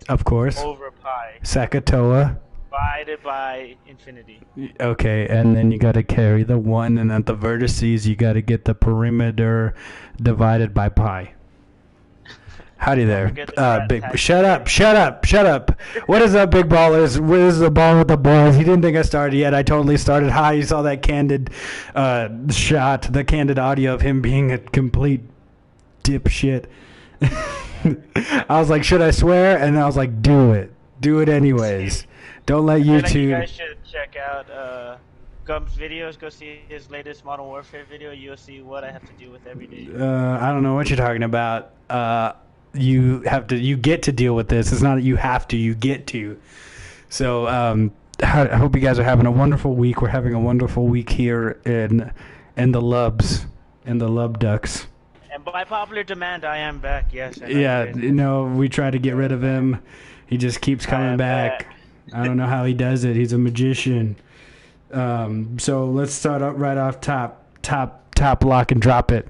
Of course. over pi Sakatoa. divided by infinity. Okay, and then you got to carry the 1, and at the vertices you got to get the perimeter divided by pi. Howdy there. Shut up. What is up, big ballers? Where's the ball with the boys? He didn't think I started yet. I totally started. Hi, you saw that candid shot, the candid audio of him being a complete dipshit. I was like, should I swear? And I was like, do it. Do it anyways. Don't let YouTube... You guys should check out Gump's videos. Go see his latest Modern Warfare video. You'll see what I have to deal with every day. I don't know what you're talking about. You get to deal with this. It's not that you have to, you get to. So I hope you guys are having a wonderful week. We're having a wonderful week here in the Lubs, in the Lub Ducks. And by popular demand, I am back, yes. Yeah, we try to get rid of him. He just keeps coming back. I don't know how he does it. He's a magician. So let's start up right off top lock and drop it.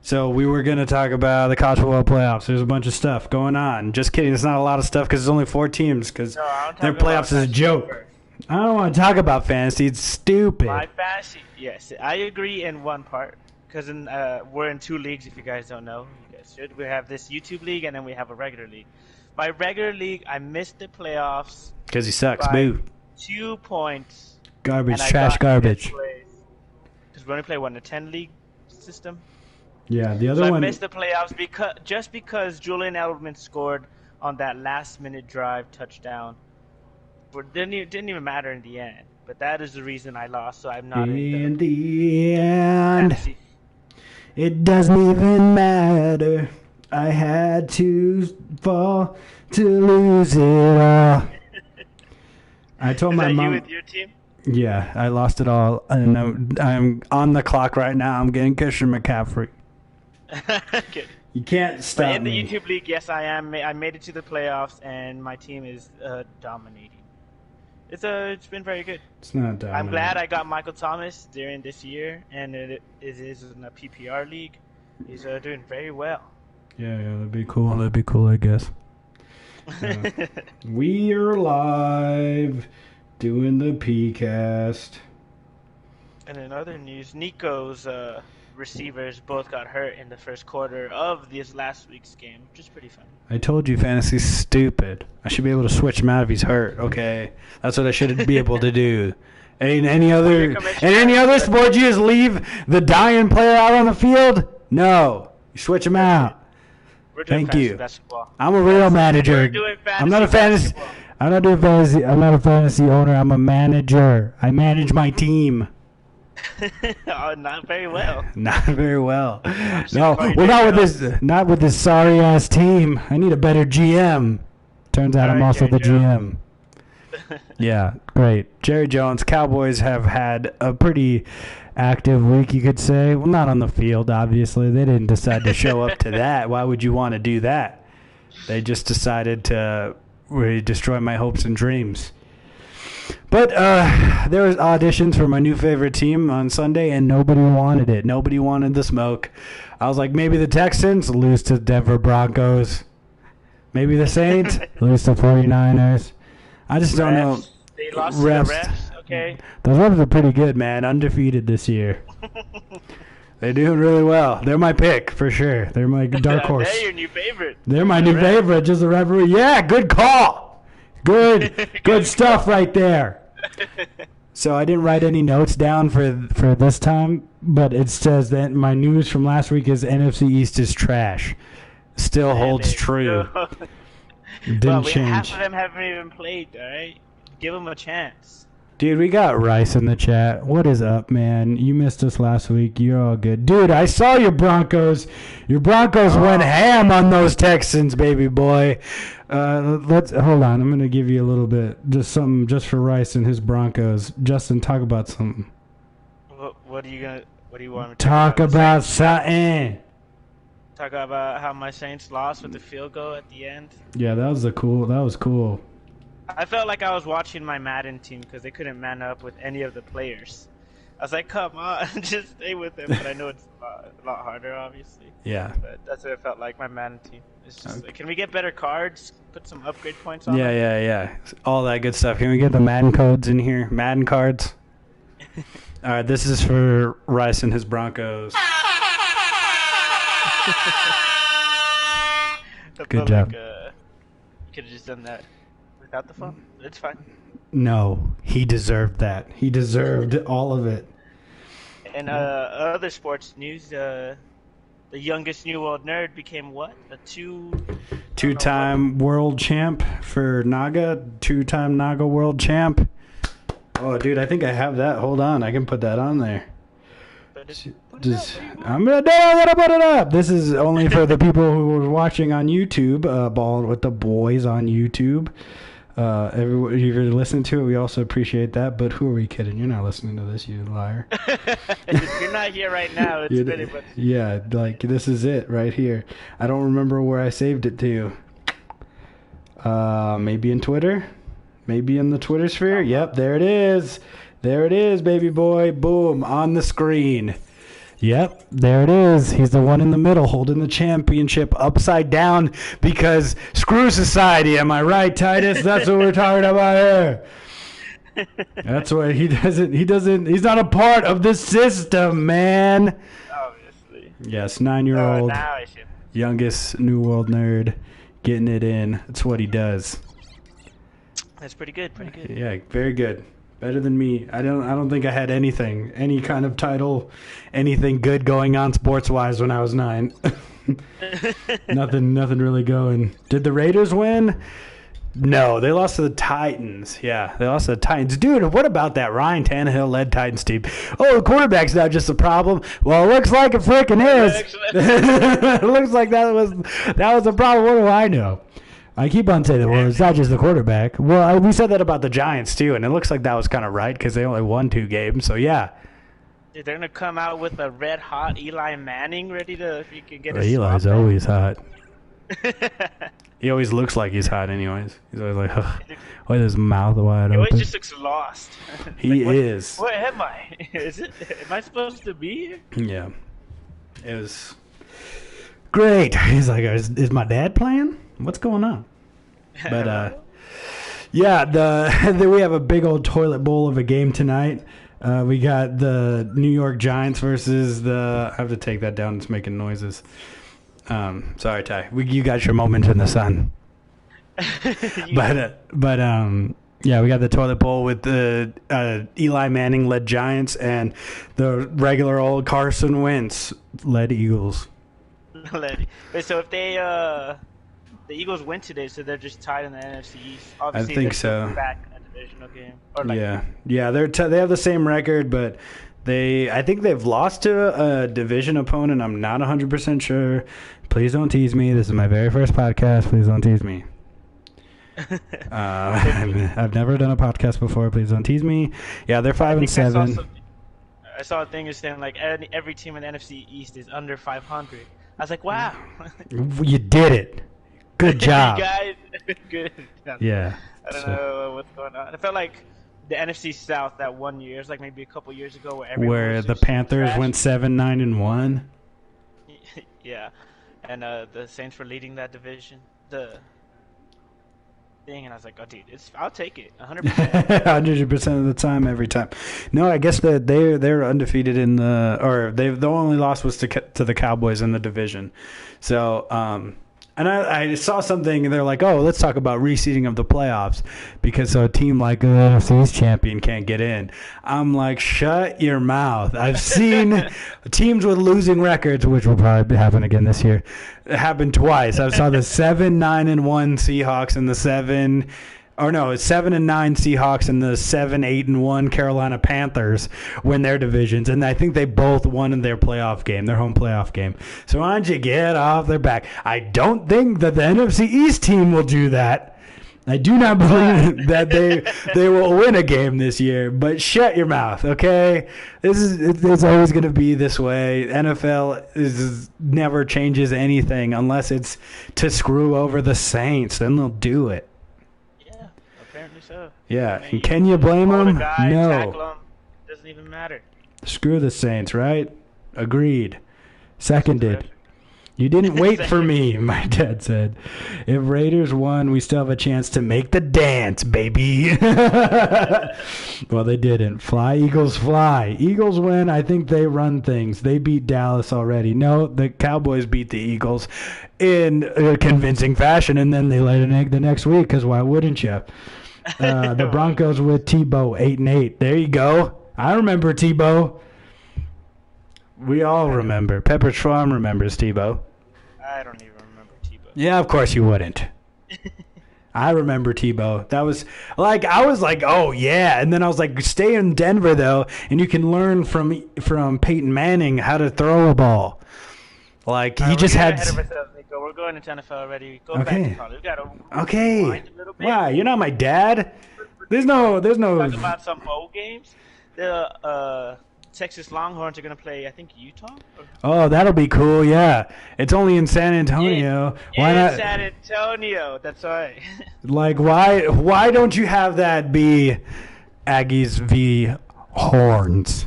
So we were going to talk about the college football playoffs. There's a bunch of stuff going on. Just kidding. It's not a lot of stuff because there's only 4 teams because their playoffs is a joke. I don't want to talk about fantasy. It's stupid. My fantasy, yes. I agree in one part because we're in 2 leagues if you guys don't know. You guys should. We have this YouTube league and then we have a regular league. My regular league, I missed the playoffs. Because he sucks, boo. 2 points. Garbage, trash garbage. Because we only play, a 10 league system? Yeah, the other one. I missed the playoffs because Julian Edelman scored on that last-minute drive touchdown. It didn't even matter in the end. But that is the reason I lost, so I'm not in the end. Fantasy. It doesn't even matter. I had to fall to lose it all. I told my mom. You with your team? Yeah, I lost it all, and I'm on the clock right now. I'm getting Christian McCaffrey. Good. You can't stop me. In the me. YouTube league, yes, I am. I made it to the playoffs, and my team is dominating. It's been very good. It's not dominating. I'm glad I got Michael Thomas during this year, and it is in a PPR league. He's doing very well. Yeah, that'd be cool. That'd be cool, I guess. We are live doing the P-cast. And in other news, Nico's receivers both got hurt in the first quarter of this last week's game, which is pretty funny. I told you fantasy's stupid. I should be able to switch him out if he's hurt, okay? That's what I should be able to do. In any other sport, you just leave the dying player out on the field? No. You switch him out. Thank you. Basketball. I'm a real manager. I'm not a fantasy. I'm not doing fantasy. I'm not a fantasy owner. I'm a manager. I manage my team. Oh, not very well. Not very well. No, not with this sorry ass team. I need a better GM. Turns out I'm also the GM. Yeah, great. Jerry Jones. Cowboys have had a pretty active week, you could say. Well, not on the field, obviously. They didn't decide to show up to that. Why would you want to do that? They just decided to really destroy my hopes and dreams. But there was auditions for my new favorite team on Sunday, and nobody wanted it. Nobody wanted the smoke. I was like, maybe the Texans lose to Denver Broncos. Maybe the Saints lose to 49ers. I just don't know. They lost to the refs, okay? Those refs are pretty good, man. Undefeated this year. They're doing really well. They're my pick, for sure. They're my dark horse. They're your new favorite. They're my new favorite, just a referee. Yeah, good call. Good stuff right there. So I didn't write any notes down for this time, but it says that my news from last week is NFC East is trash. Still holds true. Didn't change. Half of them haven't even played, all right? Give them a chance. Dude, we got Rice in the chat. What is up, man? You missed us last week. You're all good. Dude, I saw your Broncos. Your Broncos went ham on those Texans, baby boy. Let's hold on. I'm going to give you a little bit, just something just for Rice and his Broncos. Justin, talk about something. What do you want me to talk about? Something. Talk about how my Saints lost with the field goal at the end. Yeah, that was cool. I felt like I was watching my Madden team because they couldn't man up with any of the players. I was like, come on, just stay with him. But I know it's a lot harder, obviously. Yeah. But that's what it felt like, my Madden team. It's just like, can we get better cards? Put some upgrade points on them? Yeah. All that good stuff. Can we get the Madden codes in here? Madden cards? All right, this is for Rice and his Broncos. Good job. You could have just done that without the phone. It's fine. No, he deserved that. He deserved all of it. And other sports news, the youngest New World Nerd became what? A two-time world champ for Naga. Two-time Naga world champ. Oh, dude, I think I have that. Hold on, I can put that on there. I'm gonna put it up. This is only for the people who are watching on YouTube. Balling with the boys on YouTube. If you're listening to it, we also appreciate that. But who are we kidding? You're not listening to this, you liar. If you're not here right now, it's pretty much. Yeah, like this is it right here. I don't remember where I saved it to. Maybe in Twitter. Maybe in the Twitter sphere. Yep, there it is. There it is, baby boy. Boom, on the screen. Yep, there it is. He's the one in the middle holding the championship upside down because screw society. Am I right, Titus? That's what we're talking about here. That's why he's not a part of the system, man. Obviously. Yes, 9-year-old youngest New World Nerd getting it in. That's what he does. That's pretty good. Yeah, very good. Better than me. I don't think I had anything, any kind of title, anything good going on sports-wise when I was 9. Nothing really going. Did the Raiders win? No, they lost to the Titans. Yeah, they lost to the Titans. Dude, what about that Ryan Tannehill-led Titans team? Oh, the quarterback's not just a problem. Well, it looks like it freaking is. It looks like that was a problem. What do I know? I keep on saying that, well, it's not just the quarterback. Well, we said that about the Giants, too, and it looks like that was kind of right because they only won 2 games, so yeah. Dude, they're going to come out with a red-hot Eli Manning ready to, if you can get Eli's always hot. He always looks like he's hot anyways. He's always like, with his mouth wide open. He always just looks lost. He is. What am I? Am I supposed to be here? Yeah. It was great. He's like, is my dad playing? What's going on? But yeah, we have a big old toilet bowl of a game tonight. We got the New York Giants versus I have to take that down. It's making noises. Sorry, Ty. You got your moment in the sun. But yeah, we got the toilet bowl with the Eli Manning led Giants and the regular old Carson Wentz led Eagles. Wait, so if they the Eagles win today, so they're just tied in the NFC East. Obviously, I think so. Back in a divisional game. Or Yeah, they have the same record, but I think they've lost to a division opponent. I'm not 100% sure. Please don't tease me. This is my very first podcast. Please don't tease me. I've never done a podcast before. Please don't tease me. Yeah, they're 5-7. I saw a thing saying like every team in the NFC East is under 500. I was like, wow. You did it. Good job. You guys, good. Yeah. I don't know what's going on. I felt like the NFC South that one year, it was like maybe a couple years ago, where the Panthers went 7-9-1. Yeah, and the Saints were leading that division. The thing, and I was like, oh, dude, I'll take it, 100%. 100% of the time, every time. No, I guess that they're undefeated in the only loss was to the Cowboys in the division. So, and I saw something, and they're like, oh, let's talk about reseeding of the playoffs because a team like the NFC's champion can't get in. I'm like, shut your mouth. I've seen teams with losing records, which will probably happen again this year. It happened twice. I saw the 7-9-1 Seahawks and the 7-9 Seahawks and the 7-8-1 Carolina Panthers win their divisions, and I think they both won in their playoff game, their home playoff game. So why don't you get off their back? I don't think that the NFC East team will do that. I do not believe that they will win a game this year. But shut your mouth, okay? It's always going to be this way. NFL never changes anything unless it's to screw over the Saints. Then they'll do it. Apparently so. Yeah, and can you blame them? No. Tackle them. Doesn't even matter. Screw the Saints, right? Agreed. Seconded. You didn't wait for me, my dad said. If Raiders won, we still have a chance to make the dance, baby. Well, they didn't. Fly, Eagles, fly. Eagles win. I think they run things. They beat Dallas already. No, the Cowboys beat the Eagles in a convincing fashion, and then they laid an egg the next week, because why wouldn't you? The Broncos with Tebow, 8-8. There you go. I remember Tebow. We all remember. Pepperidge Farm remembers Tebow. I don't even remember Tebow. Yeah, of course you wouldn't. I remember Tebow. That was like, I was like, oh yeah, and then I was like, stay in Denver though, and you can learn from Peyton Manning how to throw a ball. Like he just had. We're going into NFL already. Go back to college. We gotta okay. Wow, you're not my dad. There's no. Talk about some bowl games. The Texas Longhorns are gonna play, I think, Utah. Oh, that'll be cool. Yeah, it's only in San Antonio. Why not? San Antonio. That's right. Like, why don't you have that be Aggies v Horns?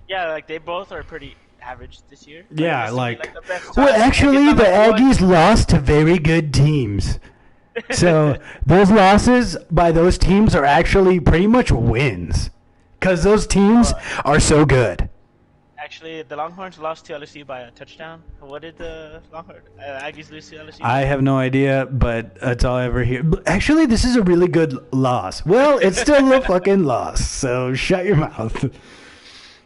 Yeah, like they both are pretty average this year. Yeah, like well, actually, the Aggies lost to very good teams. So those losses by those teams are actually pretty much wins. Because those teams are so good. Actually, the Longhorns lost to LSU by a touchdown. What did the Aggies lose to LSU? I have no idea, but that's all I ever hear. Actually, this is a really good loss. Well, it's still a fucking loss, so shut your mouth.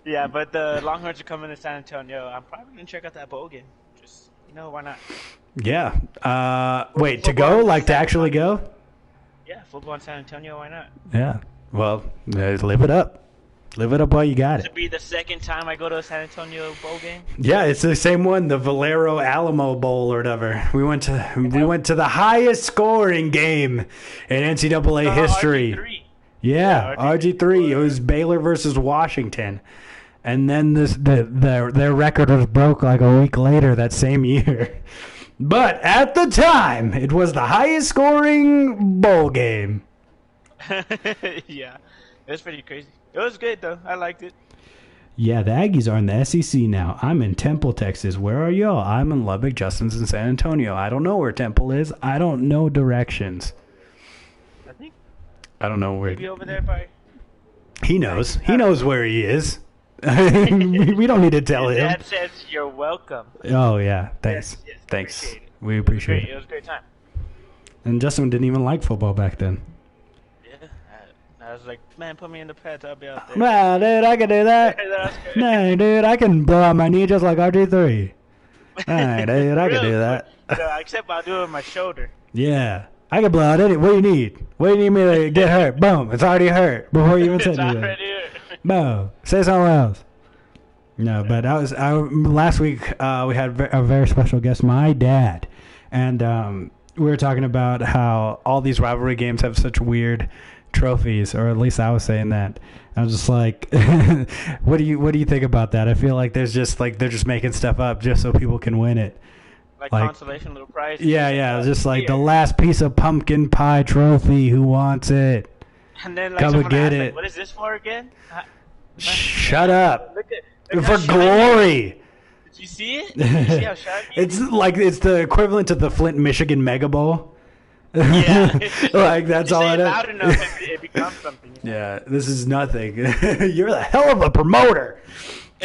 Yeah, but the Longhorns are coming to San Antonio. I'm probably going to check out that bowl game. Just, why not? Yeah. Wait, to go? Like to actually go? Yeah, football in San Antonio, why not? Yeah. Well, live it up. Live it up while you got it. This will be the second time I go to a San Antonio bowl game. Yeah, it's the same one, the Valero Alamo Bowl or whatever. We went to the highest scoring game in NCAA history. RG3. Yeah, RG3. It was Baylor versus Washington, and then their record was broke like a week later that same year. But at the time, it was the highest scoring bowl game. Yeah, it was pretty crazy. It was good though. I liked it. Yeah, the Aggies are in the SEC now. I'm in Temple, Texas. Where are y'all? I'm in Lubbock. Justin's in San Antonio. I don't know where Temple is. I don't know directions. I don't know where. Maybe over there by. He knows. He knows where he is. We don't need to tell him. Dad says you're welcome. Oh yeah, thanks. Yes, thanks. We appreciate it. It was a great time. And Justin didn't even like football back then. I was like, man, put me in the pets. I'll be out there. Nah, dude, I can do that. Nah, dude, I can blow out my knee just like RG3. Nah, dude, I can do that. Except I'll do it with my shoulder. Yeah. I can blow out any. What do you need? What do you need me to get hurt? Boom. It's already hurt before you even said anything. Boom. Say something else. No, but last week we had a very special guest, my dad. And we were talking about how all these rivalry games have such weird trophies, or at least I was saying that. I was just like, what do you think about that? I feel like they're just making stuff up just so people can win it. Like consolation little prize. Yeah, just like the last piece of pumpkin pie trophy. Who wants it? And then come and get it. What is this for again? Shut up. Look for glory. Did you see it? Did you see how shiny? It's the equivalent to the Flint, Michigan Mega Bowl. Yeah. Like that's all it is. Loud enough, it becomes something. Yeah, this is nothing. You're the hell of a promoter.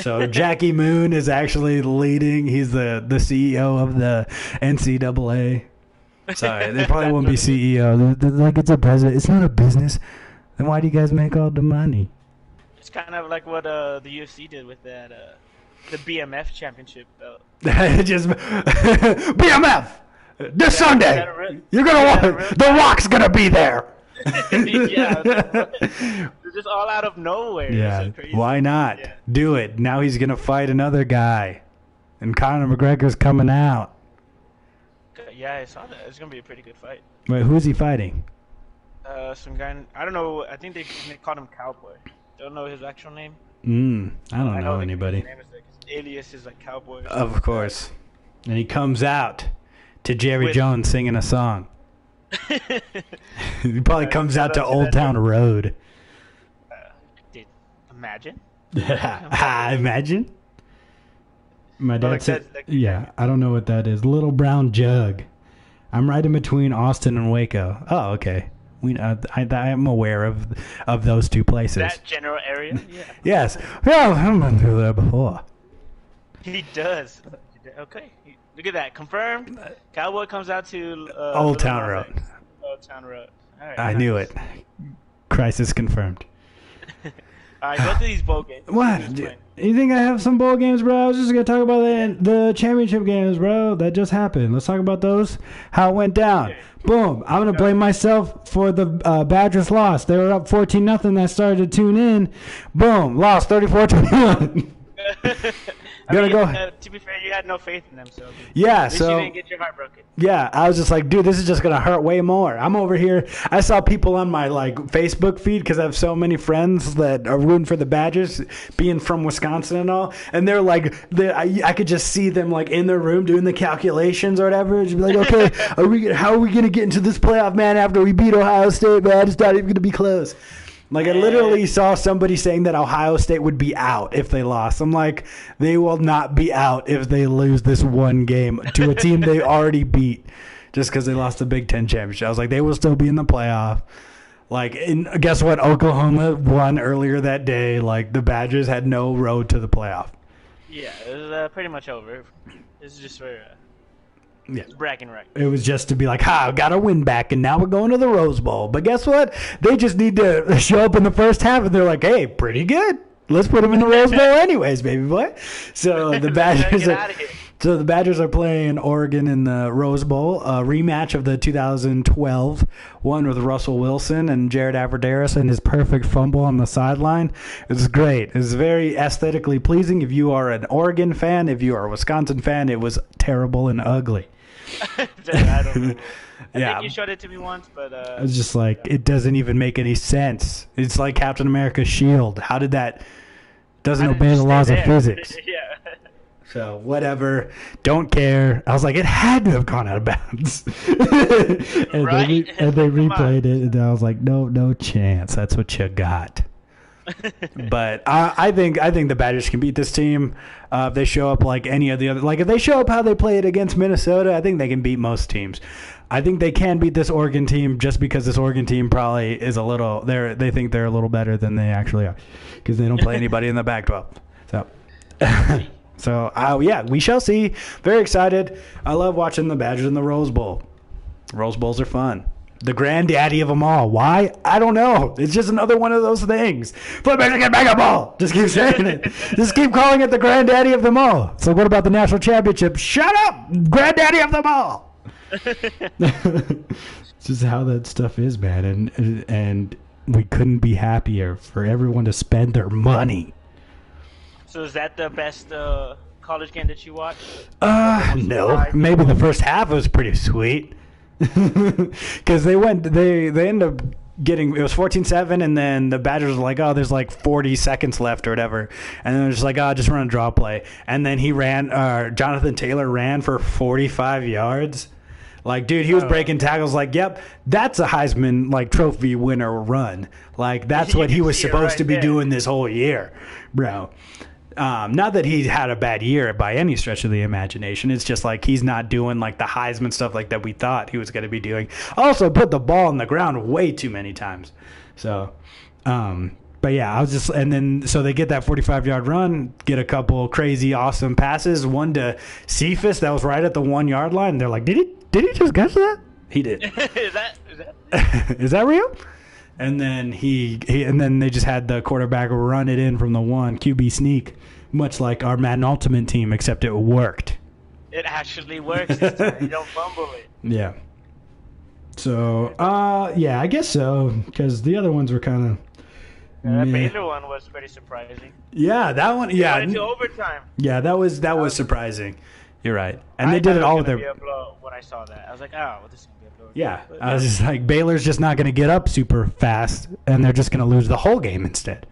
So Jackie Moon is actually leading. He's the CEO of the NCAA. Sorry, they probably won't be CEO. They're like, it's a president. It's not a business. Then why do you guys make all the money? It's kind of like what the UFC did with that the BMF championship belt. Just BMF this Sunday. You're gonna want The Rock's gonna be there. Yeah, it's just all out of nowhere. Yeah, so crazy. Why not? Yeah. Do it. Now he's gonna fight another guy, and Conor McGregor's coming out. Yeah, I saw that. It's gonna be a pretty good fight. Wait, who's he fighting? Some guy. I don't know. I think they called him Cowboy. Don't know his actual name. I don't know anybody. His alias is like Cowboy. Of course. And he comes out to Jerry Jones singing a song. He probably comes out to Old Town Road. Dude, imagine. Imagine. My dad like said, yeah, I don't know what that is. Little brown jug. I'm right in between Austin and Waco. Oh, okay. I am aware of those two places. That general area? Yeah. Yes. Well, I've been through there before. He does. Okay. Look at that. Confirmed. Cowboy comes out to Old Town Road. Old Town Road. All right, I knew it. Crisis confirmed. All right, go to these bowl games. What? You think I have some bowl games, bro? I was just going to talk about the championship games, bro. That just happened. Let's talk about those. How it went down. Okay. Boom. I'm going to blame myself for the Badgers loss. They were up 14-0. I started to tune in. Boom. Lost 34-21. To be fair, you had no faith in them, so yeah. At least so you didn't get your heart broken. Yeah, I was just like, dude, this is just gonna hurt way more. I'm over here. I saw people on my Facebook feed because I have so many friends that are rooting for the Badgers, being from Wisconsin and all, and they're like, I could just see them in their room doing the calculations or whatever. Just be like, okay, how are we gonna get into this playoff, man? After we beat Ohio State, man, it's not even gonna be close. I literally saw somebody saying that Ohio State would be out if they lost. I'm like, they will not be out if they lose this one game to a team they already beat just because they lost the Big Ten championship. I was like, they will still be in the playoff. Guess what? Oklahoma won earlier that day. The Badgers had no road to the playoff. Yeah, it was pretty much over. This is just for bragging right. It was just to be like, I got a win back, and now we're going to the Rose Bowl. But guess what? They just need to show up in the first half, and they're like, hey, pretty good. Let's put them in the Rose Bowl anyways, baby boy. So the Badgers are playing Oregon in the Rose Bowl, a rematch of the 2012 one with Russell Wilson and Jared Abbrederis and his perfect fumble on the sideline. It's great. It's very aesthetically pleasing. If you are an Oregon fan, if you are a Wisconsin fan, it was terrible and ugly. I don't know. I think you showed it to me once, but I was just like, it doesn't even make any sense. It's like Captain America's shield. How did that? Doesn't obey the laws of physics. Yeah. So whatever, don't care. I was like, it had to have gone out of bounds. and they replayed it, and I was like, no chance. That's what you got. But I think the Badgers can beat this team. If they show up like any of the other, if they show up how they played against Minnesota, I think they can beat most teams. I think they can beat this Oregon team just because this Oregon team probably is a little. They think they're a little better than they actually are because they don't play anybody in the Pac-12. So, we shall see. Very excited. I love watching the Badgers in the Rose Bowl. Rose Bowls are fun. The granddaddy of them all. Why? I don't know. It's just another one of those things. Flip Michigan Mega Ball. Just keep saying it. Just keep calling it the granddaddy of them all. So what about the national championship? Shut up! Granddaddy of them all. It's just how that stuff is, man. And we couldn't be happier for everyone to spend their money. So is that the best college game that you watched? No. Maybe the first half was pretty sweet. Because they ended up getting, it was 14-7, and then the Badgers were like, there's 40 seconds left or whatever, and then they're just like, just run a draw play, and then Jonathan Taylor ran for 45 yards. Dude, he was breaking tackles. Yep, that's a Heisman trophy winner run. That's what he was supposed to be doing this whole year, bro. Not that he had a bad year by any stretch of the imagination. It's just he's not doing the Heisman stuff that we thought he was going to be doing. Also put the ball on the ground way too many times. So, but yeah, I was just, and then so they get that 45-yard run, get a couple crazy awesome passes. One to Cephas that was right at the 1 yard line. They're like, did he just catch that? He did. Is that real? And then and then they just had the quarterback run it in from the one QB sneak, much like our Madden Ultimate team, except it worked. It actually works this time. You don't fumble it. Yeah. So, I guess so, because the other ones were kind of. That Baylor one was pretty surprising. Yeah, that one. Yeah, went into overtime. Yeah, that was surprising. You're right, and they did it all with their. When I saw that, I was like, this is gonna be a blow. Yeah, I was just like, Baylor's just not gonna get up super fast, and they're just gonna lose the whole game instead.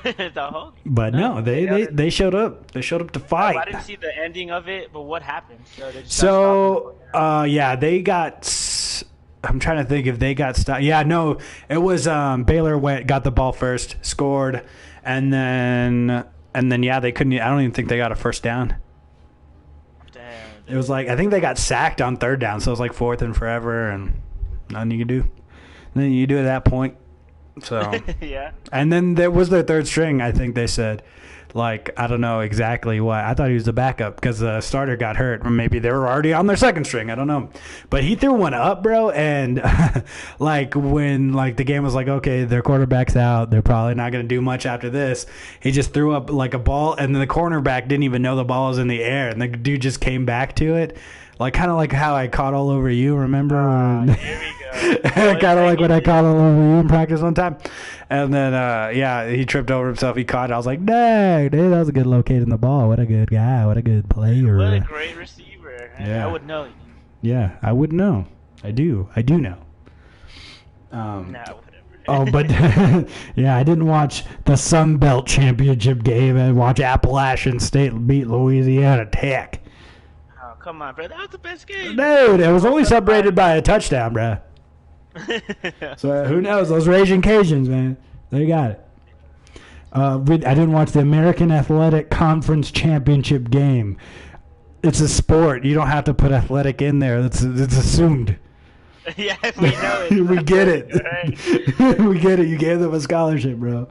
The whole game. But no, they showed up. They showed up to fight. I didn't see the ending of it, but what happened? They got. I'm trying to think if they got stopped. Yeah, no, it was Baylor got the ball first, scored, And then yeah, they couldn't. I don't even think they got a first down. Damn. It was like I think they got sacked on third down, so it was like fourth and forever, and nothing you could do. Nothing you do at that point. So yeah. And then there was their third string. I think they said. Like, I don't know exactly what. I thought he was the backup because the starter got hurt. Or maybe they were already on their second string. I don't know. But he threw one up, bro. And, like, when, like, the game was like, okay, their quarterback's out. They're probably not going to do much after this. He just threw up, like, a ball. And then the cornerback didn't even know the ball was in the air. And the dude just came back to it. Like, kind of like how I caught all over you, remember? Here we go. Kind of like what I caught all over you in practice one time. And then, yeah, he tripped over himself. He caught it. I was like, dang, dude, that was a good locating the ball. What a good guy. What a good player. What a great receiver. Yeah. I would know. Yeah, I would know. I do know. Nah, whatever. Oh, but, yeah, I didn't watch the Sun Belt Championship game. I watched Appalachian State beat Louisiana Tech. Oh, come on, bro. That was the best game. Dude, it was only separated by a touchdown, bro. So who knows? Those Raging Cajuns, man. They got it. I didn't watch the American Athletic Conference Championship game. It's a sport. You don't have to put athletic in there. It's assumed. Yeah, we know it. We get it. Right. We get it. You gave them a scholarship, bro.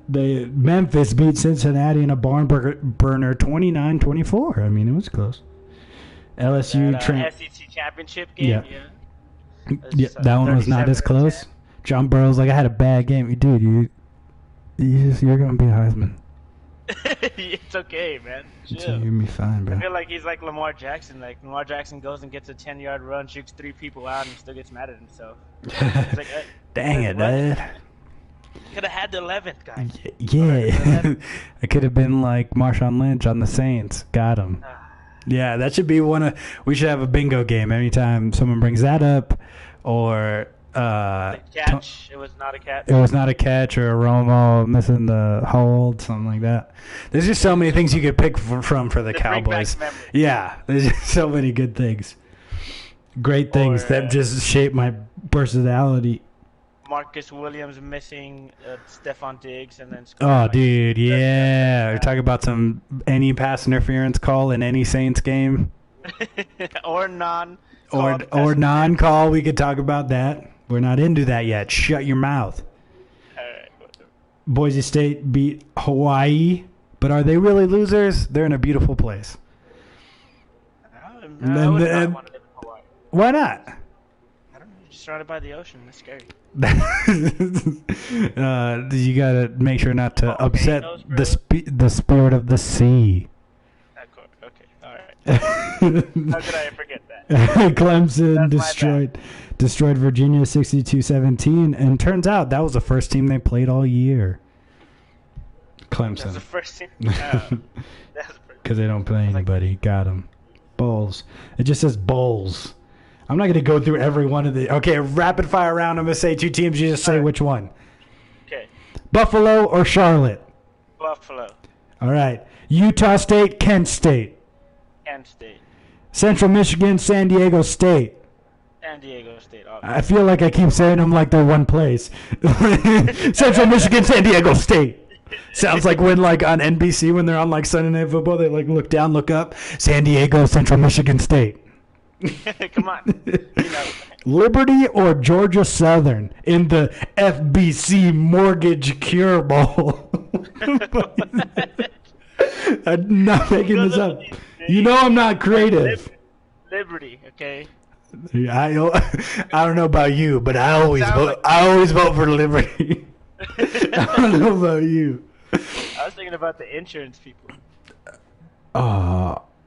Memphis beat Cincinnati in a barn burner 29-24. I mean, it was close. LSU SEC championship game. Yeah, that one was not as close. John Burrow's like, I had a bad game. Dude, you're going to be Heisman. It's okay, man. Chill. You're going to be fine, bro. I feel like he's like Lamar Jackson. Like, Lamar Jackson goes and gets a 10-yard run, shoots 3 people out, and still gets mad at himself. It's like, dang it, dude. Could have had the 11th guy. Yeah. It could have been like Marshawn Lynch on the Saints. Got him. Yeah, that should be we should have a bingo game anytime someone brings that up, or the catch. It was not a catch. It was not a catch, or a Romo missing the hold, something like that. There's just so many things you could pick from for the Cowboys. Yeah, there's just so many good things, great things that just shape my personality. Marcus Williams missing Stephon Diggs and then. Oh, dude, yeah. We're talking about any pass interference call in any Saints game. Or non. Or non-call. We could talk about that. We're not into that yet. Shut your mouth. All right. Boise State beat Hawaii, but are they really losers? They're in a beautiful place. I would not want to live in Hawaii. Why not? Surrounded by the ocean. That's scary. You gotta make sure not to upset the spirit of the sea. Okay, all right. How could I forget that? Clemson destroyed Virginia 62-17, and turns out that was the first team they played all year. Clemson. That's the first team. Because they don't play anybody. Got them. Bowls. It just says bowls. I'm not going to go through every one of the... Okay, rapid fire round. I'm going to say 2 teams. You just say which one. Okay. Buffalo or Charlotte? Buffalo. All right. Utah State, Kent State. Kent State. Central Michigan, San Diego State. San Diego State. Obviously. I feel like I keep saying them like they're one place. Central Michigan, San Diego State. Sounds like when, like, on NBC, when they're on, like, Sunday Night Football, they, like, look down, look up. San Diego, Central Michigan State. Come on. Liberty or Georgia Southern in the FBC Mortgage Cure Bowl. I'm not making this up. You know I'm not creative. Liberty, okay. I don't know about you, but I always vote for Liberty. I don't know about you. I was thinking about the insurance people.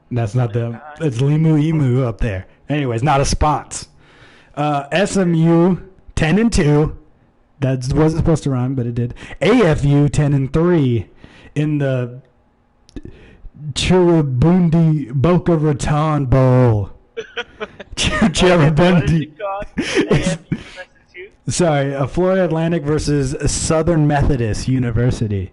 That's not them. It's Limu Emu up there. Anyways, not a sponsor. SMU 10-2. That wasn't supposed to rhyme, but it did. AFU 10-3 in the Chiribundi Boca Raton Bowl. Chiribundi. Sorry, Florida Atlantic versus Southern Methodist University.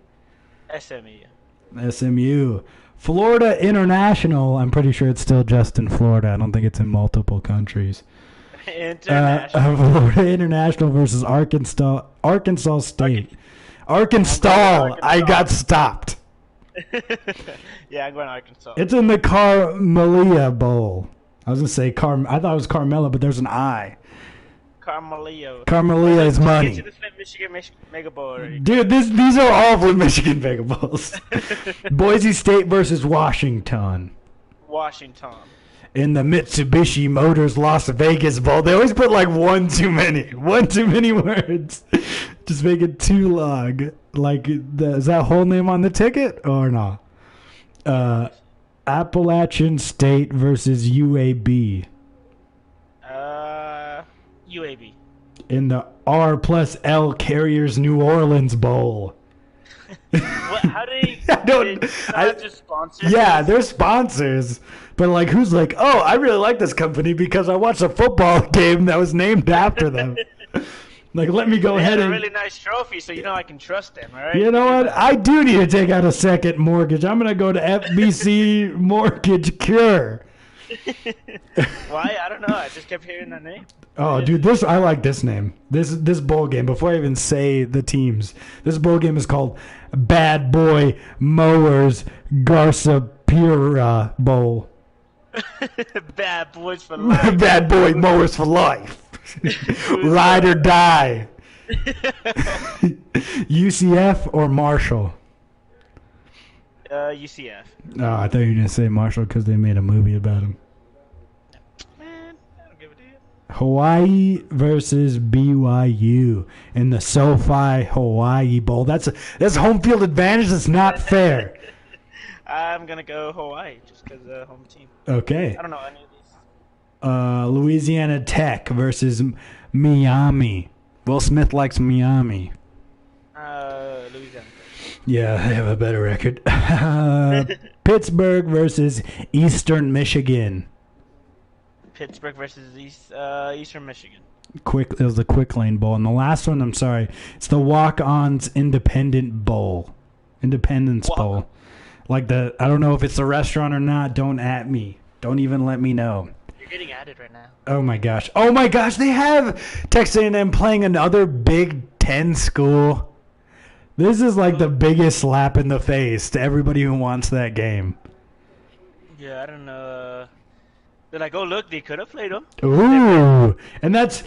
SMU. Florida International. I'm pretty sure it's still just in Florida. I don't think it's in multiple countries. International. Florida International versus Arkansas State. Arkansas. I got stopped. Yeah, I'm going Arkansas. It's in the Carmelia Bowl. I was gonna say I thought it was Carmela, but there's an I. Carmelia is money. Get to the Michigan Mega Bowl already. Dude, these are all for Michigan Mega Bowls. Boise State versus Washington. Washington. In the Mitsubishi Motors Las Vegas Bowl. They always put like one too many words. Just make it too long. Like, is that whole name on the ticket or not? Appalachian State versus UAB. UAB. In the R plus L Carriers New Orleans Bowl. What? How do they? Just sponsors? Yeah, they're sponsors. But like, who's like, oh, I really like this company because I watched a football game that was named after them. Like, let me go ahead and. They have a really nice trophy, so you know I can trust them, all right? You know what? I do need to take out a second mortgage. I'm gonna go to FBC Mortgage Cure. Why? I don't know. I just kept hearing that name. Oh, dude, I like this name. This bowl game. Before I even say the teams, this bowl game is called Bad Boy Mowers Garza-Pira Bowl. Bad boys for life. Bad Boy Mowers for life. Ride or die. UCF or Marshall? UCF. Oh, I thought you were gonna say Marshall because they made a movie about him. Man, I don't give a damn. Hawaii versus BYU in the SoFi Hawaii Bowl. That's home field advantage. That's not fair. I'm gonna go Hawaii just because home team. Okay. I don't know any of these. Louisiana Tech versus Miami. Will Smith likes Miami. Louisiana. Yeah, they have a better record. Pittsburgh versus Eastern Michigan. Pittsburgh versus Eastern Michigan. It was the Quick Lane Bowl. And the last one, I'm sorry, it's the Walk-Ons Independence Bowl. Like I don't know if it's the restaurant or not. Don't at me. Don't even let me know. You're getting added right now. Oh my gosh. They have Texas A&M playing another Big Ten school. This is like the biggest slap in the face to everybody who wants that game. Yeah, I don't know. They're like, oh, look, they could have played them. Ooh. And that's...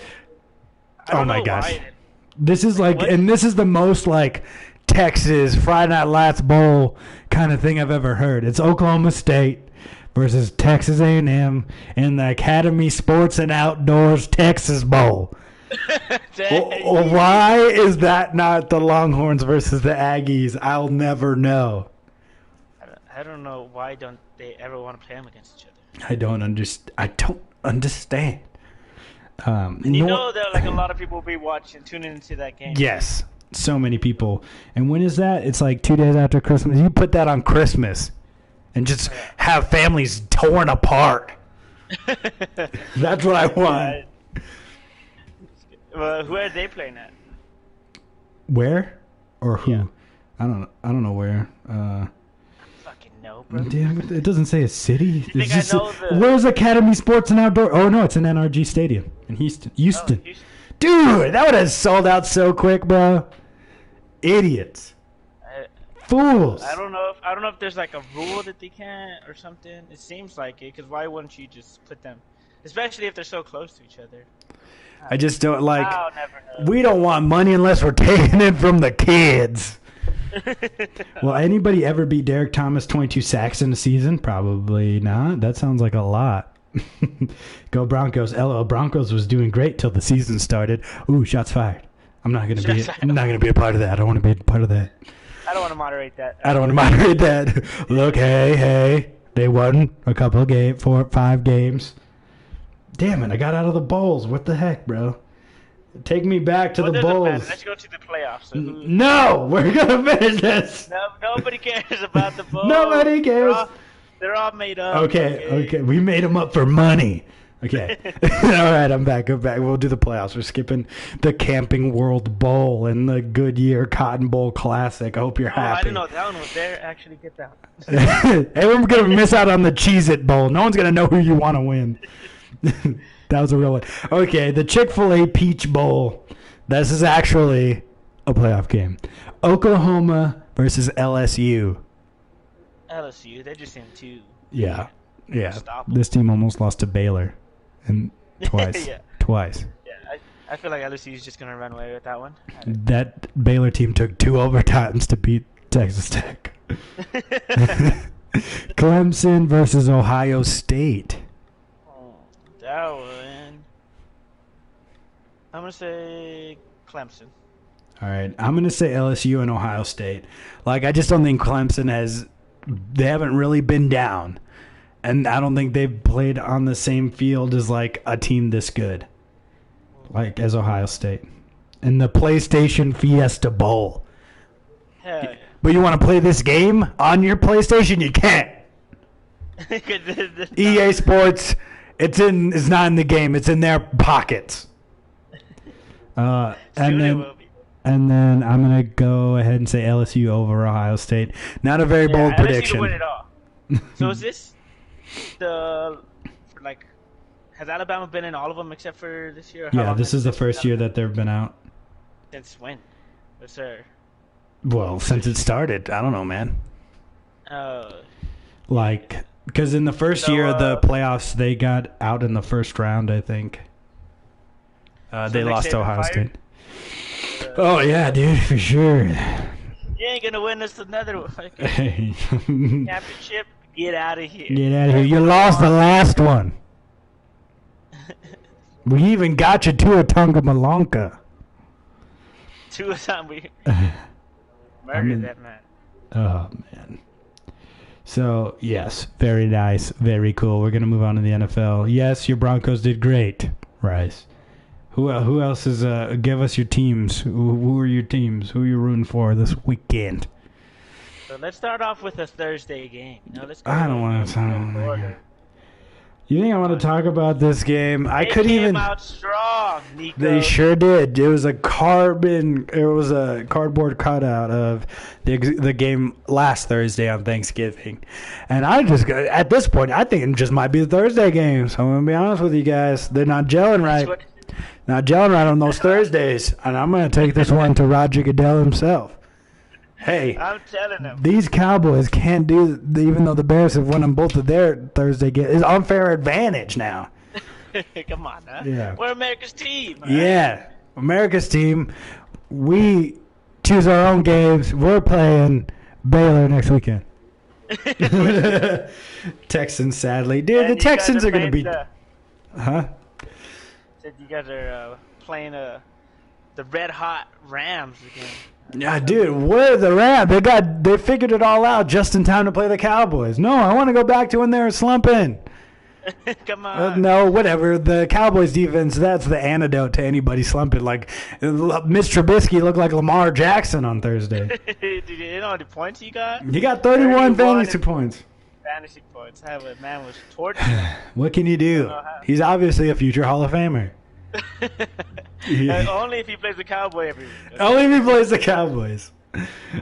Oh, my gosh. Why. This is like... And this is the most, like, Texas Friday Night Lights Bowl kind of thing I've ever heard. It's Oklahoma State versus Texas A&M in the Academy Sports and Outdoors Texas Bowl. Why is that not the Longhorns versus the Aggies? I'll never know. I don't know why don't they ever want to play them against each other. I don't understand. And you know that like a lot of people will be tuning into that game. Yes, so many people. And when is that? It's like 2 days after Christmas. You put that on Christmas and just have families torn apart. That's what I want. Who are they playing at? Where or who? Yeah. I don't know where. Fucking no, bro. Damn, it doesn't say a city. Think I know where's Academy Sports and Outdoor? Oh no, it's an NRG Stadium in Houston. Oh, Houston. Dude, that would have sold out so quick, bro. Idiots. Fools. I don't know if there's like a rule that they can't or something. It seems like it, because why wouldn't you just put them, especially if they're so close to each other? I just don't like. I'll never know. We don't want money unless we're taking it from the kids. Will anybody ever beat Derek Thomas 22 sacks in a season? Probably not. That sounds like a lot. Go Broncos. LO Broncos was doing great till the season started. Ooh, shots fired. I'm not gonna be a part of that. I don't want to be a part of that. I don't want to moderate that. Look, hey, they won a couple of 4 or 5 games. Damn it, I got out of the bowls. What the heck, bro? Take me back to the bowls. Let's go to the playoffs. No, we're going to finish this. No, nobody cares about the bowls. Nobody cares. They're all made up. Okay. We made them up for money. Okay. All right, I'm back. We'll do the playoffs. We're skipping the Camping World Bowl and the Goodyear Cotton Bowl Classic. I hope you're happy. I didn't know that one was there. Actually, get that one. Hey, we're going to miss out on the Cheez-It Bowl. No one's going to know who you want to win. That was a real one. Okay, the Chick-fil-A Peach Bowl. This is actually a playoff game. Oklahoma versus LSU. LSU, they just seem too. Yeah. Unstoppable. This team almost lost to Baylor, and twice. Twice. Yeah, I feel like LSU is just gonna run away with that one. That Baylor team took 2 overtimes to beat Texas Tech. Clemson versus Ohio State. That one. I'm gonna say Clemson. All right, I'm gonna say LSU and Ohio State. Like, I just don't think Clemson they haven't really been down, and I don't think they've played on the same field as like a team this good, like as Ohio State, in the PlayStation Fiesta Bowl. Hell yeah. But you want to play this game on your PlayStation? You can't. EA Sports, it's not in the game. It's in their pockets. And then I'm gonna go ahead and say LSU over Ohio State. Not a very bold prediction. LSU to win it all. So is this has Alabama been in all of them except for this year? Yeah, this is the first year that they've been out. Since when? Yes, sir. Well, since it started, I don't know, man. Because in the first year of the playoffs, they got out in the first round, I think. They lost to Ohio State. Oh, yeah, dude, for sure. You ain't going to win us another championship. Get out of here. Get out of here. You lost the last one. We even got you to a Tonga Malonka. We murdered that man. Oh, man. So, yes, very nice, very cool. We're going to move on to the NFL. Yes, your Broncos did great, Rice. Who else is, give us your teams. Who are your teams? Who are you rooting for this weekend? So let's start off with a Thursday game. I don't want to talk. You think I want to talk about this game? They came out strong, Nico. They sure did. It was a cardboard cutout of the game last Thursday on Thanksgiving, and at this point I think it just might be the Thursday game. So I'm gonna be honest with you guys, they're not gelling right. Not gelling right on those Thursdays, and I'm gonna take this one to Roger Goodell himself. Hey, I'm telling them. These Cowboys can't do, even though the Bears have won on both of their Thursday games. It's unfair advantage now. Come on, huh? Yeah. We're America's team. Right? Yeah, America's team. We choose our own games. We're playing Baylor next weekend. Texans, sadly. Dude, the Texans are going to be... Huh? Said you guys are playing the red-hot Rams again. Yeah, dude, where the Rams? They figured it all out just in time to play the Cowboys. No, I want to go back to when they were slumping. Come on. No, whatever. The Cowboys defense, that's the antidote to anybody slumping. Like, Mitch Trubisky looked like Lamar Jackson on Thursday. Did you know how many points he got? He got 31 fantasy points. Fantasy points. That man was tortured. What can you do? He's obviously a future Hall of Famer. Only if he plays the Cowboy every week. Only if he plays the Cowboys.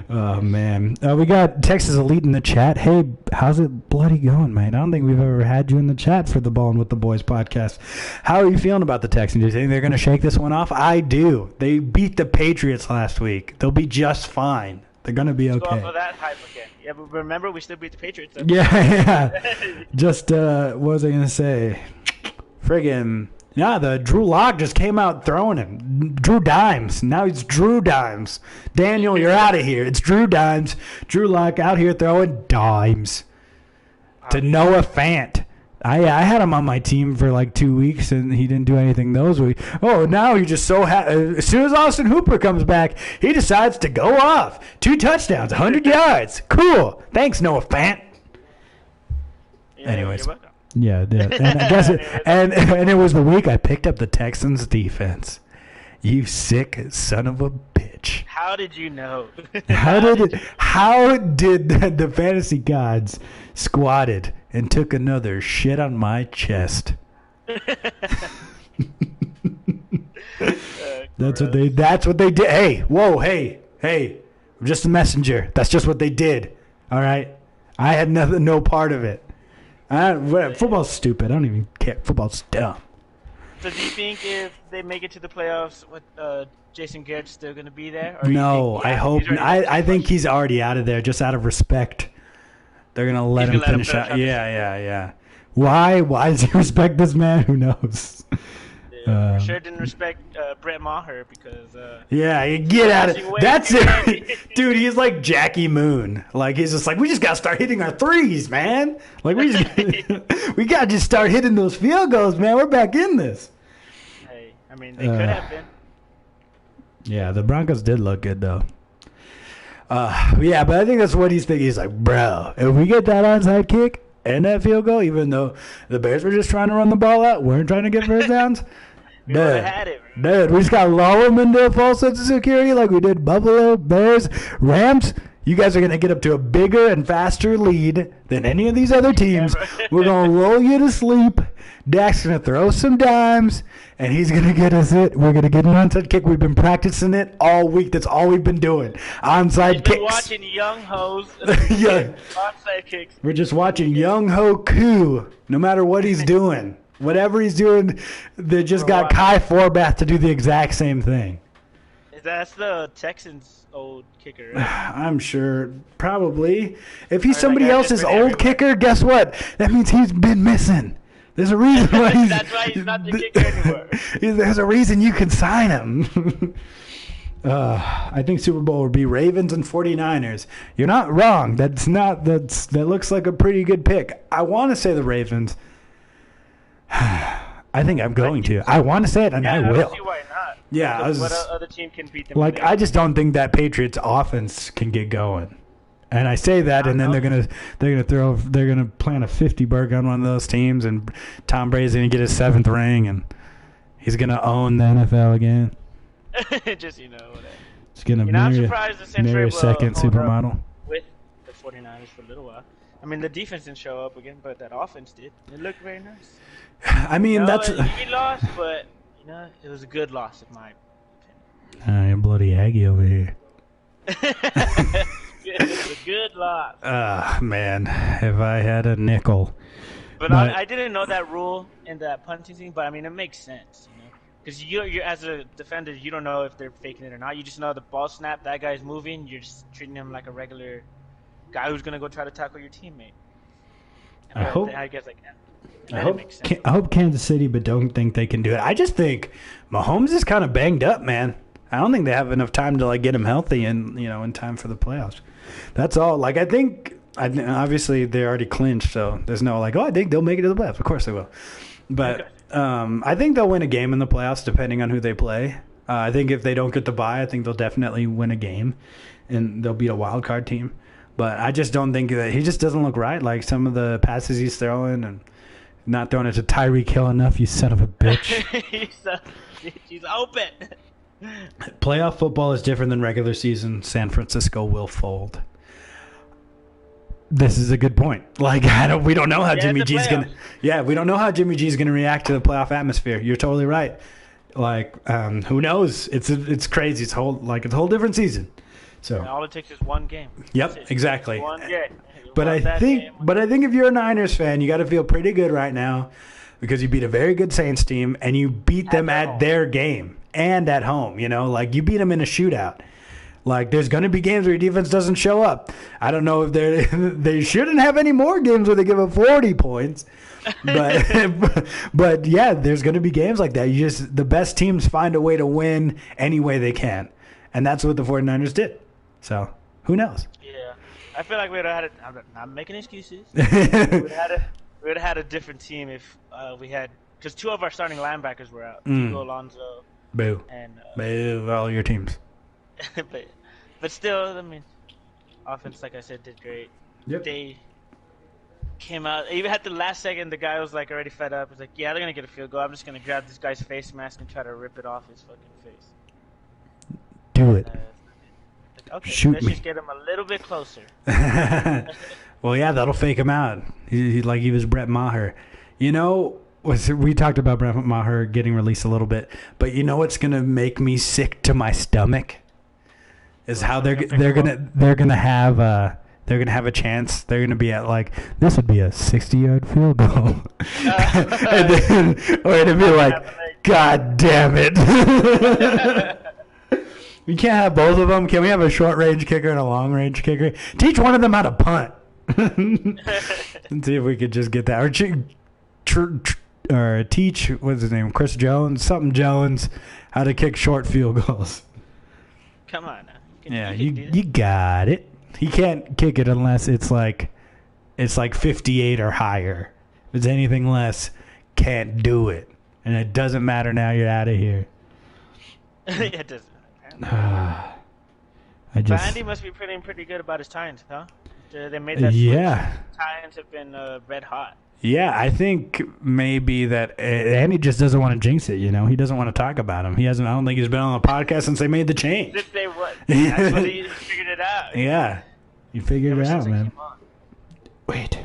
Oh, man. We got Texas Elite in the chat. Hey, how's it bloody going, man? I don't think we've ever had you in the chat for the Ballin' with the Boys podcast. How are you feeling about the Texans? Do you think they're going to shake this one off? I do. They beat the Patriots last week. They'll be just fine. They're going to be okay. Go off of that hype again. Yeah, but remember, we still beat the Patriots. Yeah. Just, what was I going to say? Friggin'. Yeah, the Drew Lock just came out throwing him. Drew Dimes. Now it's Drew Dimes. Daniel, you're out of here. It's Drew Dimes. Drew Lock out here throwing dimes to Noah Fant. I had him on my team for like 2 weeks, and he didn't do anything those weeks. Oh, now he's just so happy. As soon as Austin Hooper comes back, he decides to go off. 2 touchdowns, 100 yards. Cool. Thanks, Noah Fant. Yeah, anyways. Yeah, and I guess and it was the week I picked up the Texans defense. You sick son of a bitch. How did you know? How did the fantasy gods squatted and took another shit on my chest? That's what they did. Hey, whoa, hey, I'm just a messenger. That's just what they did. All right? I had no part of it. Football's stupid. I don't even care. Football's dumb. So do you think if they make it to the playoffs, with Jason Garrett's still going to be there? Or No, I hope. I think he's already out of there, just out of respect. They're gonna let him finish out. Yeah. Why? Why does he respect this man? Who knows? For sure didn't respect Brett Maher because. Yeah, get out of it. That's it, dude. He's like Jackie Moon. Like he's just like, we just gotta start hitting our threes, man. Like we gotta just start hitting those field goals, man. We're back in this. Hey, I mean they could have been. Yeah, the Broncos did look good though. Yeah, but I think that's what he's thinking. He's like, bro, if we get that onside kick and that field goal, even though the Bears were just trying to run the ball out, weren't trying to get first downs. Dude, we just got to lull them into a false sense of security like we did Buffalo, Bears, Rams. You guys are going to get up to a bigger and faster lead than any of these other teams. We're going to lull you to sleep. Dak's going to throw some dimes, and he's going to get us it. We're going to get an onside kick. We've been practicing it all week. That's all we've been doing. Onside kicks. We're watching young hoes. Yeah. Onside kicks. We're just watching young ho Koo, no matter what he's doing. Whatever he's doing, they just got Kai Forbath to do the exact same thing. That's the Texans' old kicker, right? I'm sure. Probably. If he's somebody else's old kicker, guess what? That means he's been missing. There's a reason why he's... That's why he's not the kicker anymore. There's a reason you can sign him. I think Super Bowl would be Ravens and 49ers. You're not wrong. That looks like a pretty good pick. I want to say the Ravens. I think I'm going to. I want to say it, and I will. I don't see why not. Yeah, what other team can beat them? Like, I just don't think that Patriots offense can get going. And I say that, and then they're gonna plant a 50 burger on one of those teams, and Tom Brady's gonna get his 7th ring, and he's gonna own the NFL again. Just whatever. He's gonna marry a second supermodel with the 49ers for a little while. I mean, the defense didn't show up again, but that offense did. It looked very nice. I mean, that's he lost, but it was a good loss in my opinion. You're bloody Aggie over here. It was a good loss. Man, if I had a nickel. But I didn't know that rule in that punting thing, but I mean, it makes sense, because you're as a defender, you don't know if they're faking it or not. You just know the ball snap, that guy's moving, you're just treating him like a regular guy who's gonna go try to tackle your teammate. I hope Kansas City, but don't think they can do it. I just think Mahomes is kind of banged up, man. I don't think they have enough time to get him healthy and in time for the playoffs. That's all. I think obviously they already clinched, so there's no I think they'll make it to the playoffs. Of course they will, but I think they'll win a game in the playoffs depending on who they play. I think if they don't get the bye, I think they'll definitely win a game, and they'll beat a wild card team. But I just don't think that he just doesn't look right. Like some of the passes he's throwing and not throwing it to Tyreek Hill enough. You son of a bitch. He's open. Playoff football is different than regular season. San Francisco will fold. This is a good point. We don't know how Jimmy G's gonna. Yeah, we don't know how Jimmy G's gonna react to the playoff atmosphere. You're totally right. Who knows? It's crazy. It's a whole different season. So all it takes is one game. Yep, exactly. One game. But I think if you're a Niners fan, you got to feel pretty good right now because you beat a very good Saints team and you beat them at their game and at home. You beat them in a shootout. There's going to be games where your defense doesn't show up. I don't know if they shouldn't have any more games where they give up 40 points. But yeah, there's going to be games like that. The best teams find a way to win any way they can. And that's what the 49ers did. So, who knows? Yeah. I feel like we would have had I'm not making excuses. we would have had a different team if we had, because 2 of our starting linebackers were out. Hugo Alonso. Boo. And boo, all your teams. but still, I mean, offense, like I said, did great. Yep. They came out, even at the last second, the guy was already fed up. He's yeah, they're going to get a field goal. I'm just going to grab this guy's face mask and try to rip it off his fucking face. Do it. Okay, shoot let's me. Just get him a little bit closer. Well, yeah, that'll fake him out. He was Brett Maher. We talked about Brett Maher getting released a little bit, but what's gonna make me sick to my stomach is how they're gonna have a chance. They're gonna be at this would be a 60-yard field goal, or it'd be God damn it. We can't have both of them. Can we have a short range kicker and a long range kicker? Teach one of them how to punt. And see if we could just get that. Or teach, what's his name? Chris Jones? Something Jones, how to kick short field goals. Come on now. You got it. He can't kick it unless it's like 58 or higher. If it's anything less, can't do it. And it doesn't matter now. You're out of here. It doesn't. Andy must be pretty good about his Titans, huh? They made that switch. Titans have been red hot. Yeah, I think maybe that Andy just doesn't want to jinx it. You know, he doesn't want to talk about him. He hasn't. I don't think he's been on a podcast since they made the change. Did they what? That's when he figured it out. Yeah, you figured it out, man. Wait,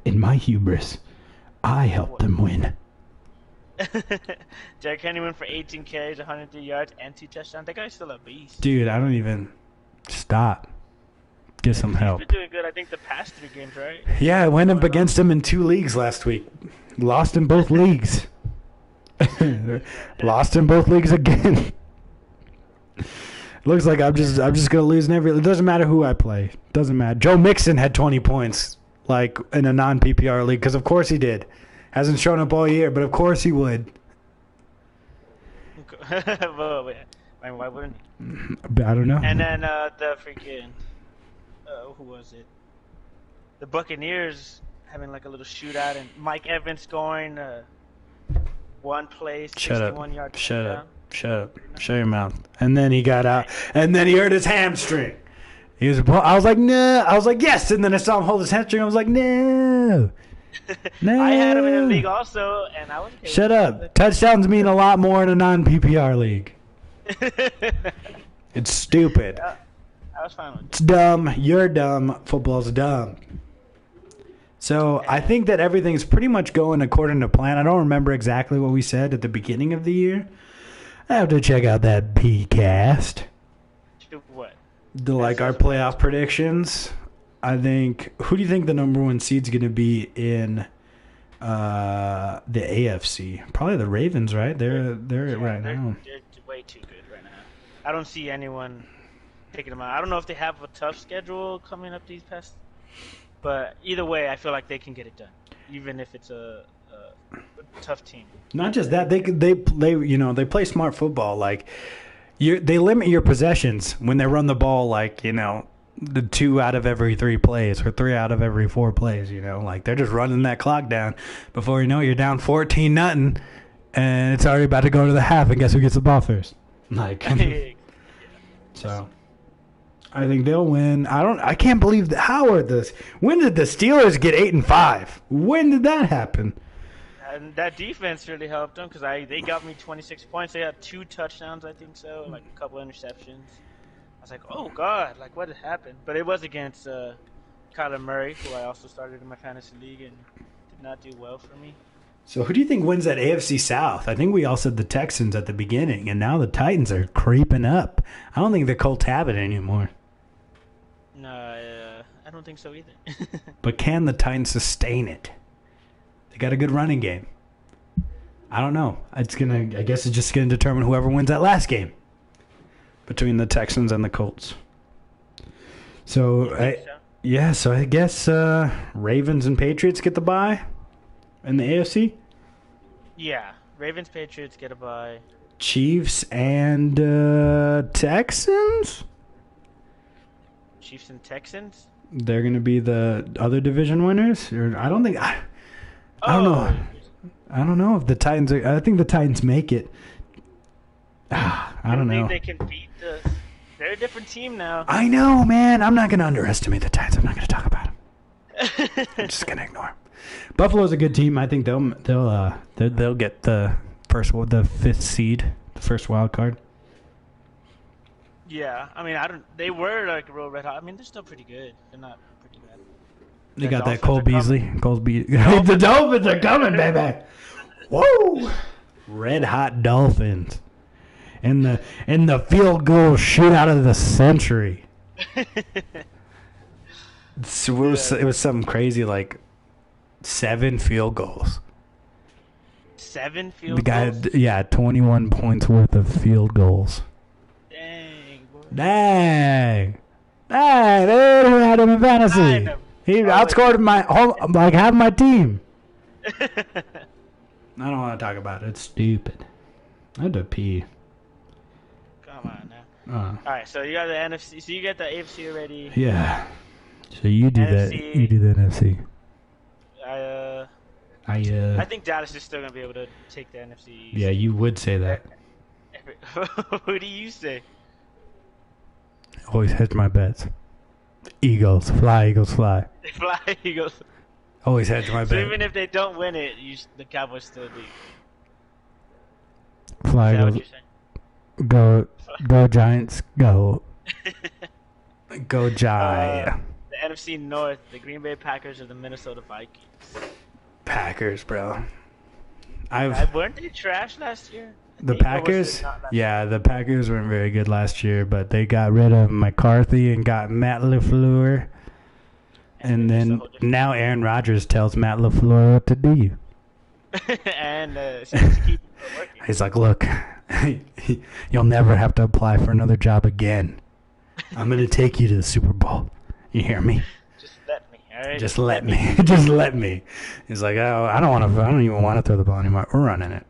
in my hubris, I helped them win. Derrick Henry went for 18 carries, 103 yards, and 2 touchdowns. That guy's still a beast. Dude, I don't even stop. Get some help. He's been doing good, I think, the past 3 games, right? Yeah, I went up against him in 2 leagues last week. Lost in both leagues. Lost in both leagues again. Looks like I'm just gonna lose in every. It doesn't matter who I play. Doesn't matter. Joe Mixon had 20 points, like in a non-PPR league, because of course he did. Hasn't shown up all year, but of course he would. Well, why wouldn't he? I don't know. And then the freaking who was it? The Buccaneers having like a little shootout, and Mike Evans scoring one play, 61 yards. Shut up. Shut your mouth. And then he got out, and then he hurt his hamstring. I was like, no. I was like, yes. And then I saw him hold his hamstring. I was like, no. No. I had him in the league also, and I was okay. Shut up. Touchdowns mean a lot more in a non-PPR league. It's stupid. I was fine with it. It's dumb. You're dumb. Football's dumb. So I think that everything's pretty much going according to plan. I don't remember exactly what we said at the beginning of the year. I have to check out that PCast. What? Our playoff predictions. I think. Who do you think the number 1 seed's going to be in the AFC? Probably the Ravens, right? They're right now. They're way too good right now. I don't see anyone picking them out. I don't know if they have a tough schedule coming up these past. But either way, I feel like they can get it done, even if it's a tough team. Not just that, they play smart football. Like they limit your possessions when they run the ball. Like the 2 out of every 3 plays or 3 out of every 4 plays. Like they're just running that clock down. Before you know, you're down 14-0, and it's already about to go to the half. And guess who gets the ball first? So. I think they'll win. I can't believe when did the Steelers get 8-5? When did that happen? And that defense really helped them because they got me 26 points. They had 2 touchdowns, I think so, like a couple interceptions. I was like, oh God, like what happened? But it was against Kyler Murray, who I also started in my fantasy league and did not do well for me. So who do you think wins that AFC South? I think we all said the Texans at the beginning, and now the Titans are creeping up. I don't think the Colts have it anymore. No, I don't think so either. But can the Titans sustain it? They got a good running game. I don't know. I guess it's just gonna determine whoever wins that last game between the Texans and the Colts. So I guess Ravens and Patriots get the bye in the AFC. Yeah, Ravens, Patriots get a bye. Chiefs and Texans. Chiefs and Texans? They're going to be the other division winners? I don't think... I don't know. I don't know if the Titans... I think the Titans make it. I don't know. They can beat they're a different team now. I know, man. I'm not going to underestimate the Titans. I'm not going to talk about them. I'm just going to ignore them. Buffalo's a good team. I think they'll get the 5th seed, the first wild card. Yeah, I mean, they were like real red hot. I mean, they're still pretty good. They're not pretty bad. They got that Cole Beasley. The Dolphins are coming, baby. Whoa! Red hot Dolphins. In the field goal shootout of the century. It was something crazy like 7 field goals. 7 field The guy, goals? yeah, 21 points worth of field goals. Dang, boy. Dang, dude, who had him in fantasy? He outscored my whole, like half my team. I don't want to talk about it. It's stupid. I had to pee. Come on now. All right, so you got the NFC. So you got the AFC already. Yeah. So you do NFC, that. You do the NFC. I think Dallas is still gonna be able to take the NFC. Yeah, you would say that. Who do you say? Always hedge my bets. Eagles fly, Eagles fly. They fly, Eagles. Always hedge my So bet. even if they don't win it, the Cowboys still lead. Fly, Is that what Eagles. you're saying? Go Giants, go. Go Giants. The NFC North, the Green Bay Packers or the Minnesota Vikings. Packers, bro. Weren't they trash last year? The Packers? Yeah, the Packers weren't very good last year, but they got rid of McCarthy and got Matt LaFleur. And then now Aaron Rodgers tells Matt LaFleur what to do. And seems to keep working. He's like, look, you'll never have to apply for another job again. I'm going to take you to the Super Bowl. You hear me? Just let me, all right? Just let me. Just let me. He's like, oh, I don't even want to throw the ball anymore. We're running it.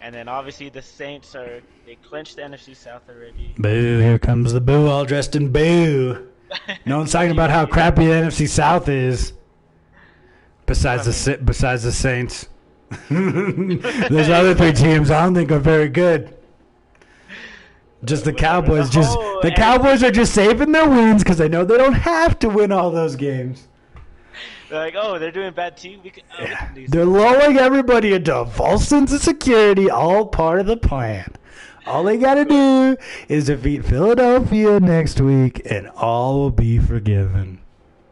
And then obviously the Saints they clinched the NFC South already. Boo, here comes the boo, all dressed in boo. No one's talking about how crappy the NFC South is. Besides the Saints. Those other 3 teams I don't think are very good. Just the Cowboys. The Cowboys are just saving their wins because they know they don't have to win all those games. They're like, oh, they're doing bad too. We can do They're lulling everybody into a false sense of security, all part of the plan. All they got to do is defeat Philadelphia next week, and all will be forgiven.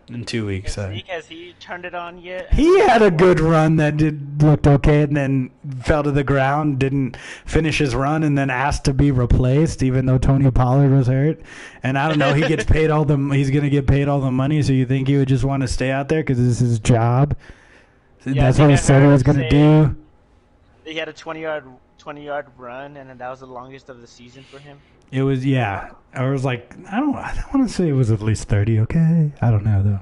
In 2 weeks. Has he turned it on yet? He had a good run that looked okay, and then fell to the ground, didn't finish his run, and then asked to be replaced, even though Tony Pollard was hurt. And I don't know, he's going to get paid all the money, so you think he would just want to stay out there because this is his job? Yeah, that's what he said he was going to do? He had a 20-yard run, and then that was the longest of the season for him. It was, yeah. I was like, I want to say it was at least 30, okay? I don't know, though.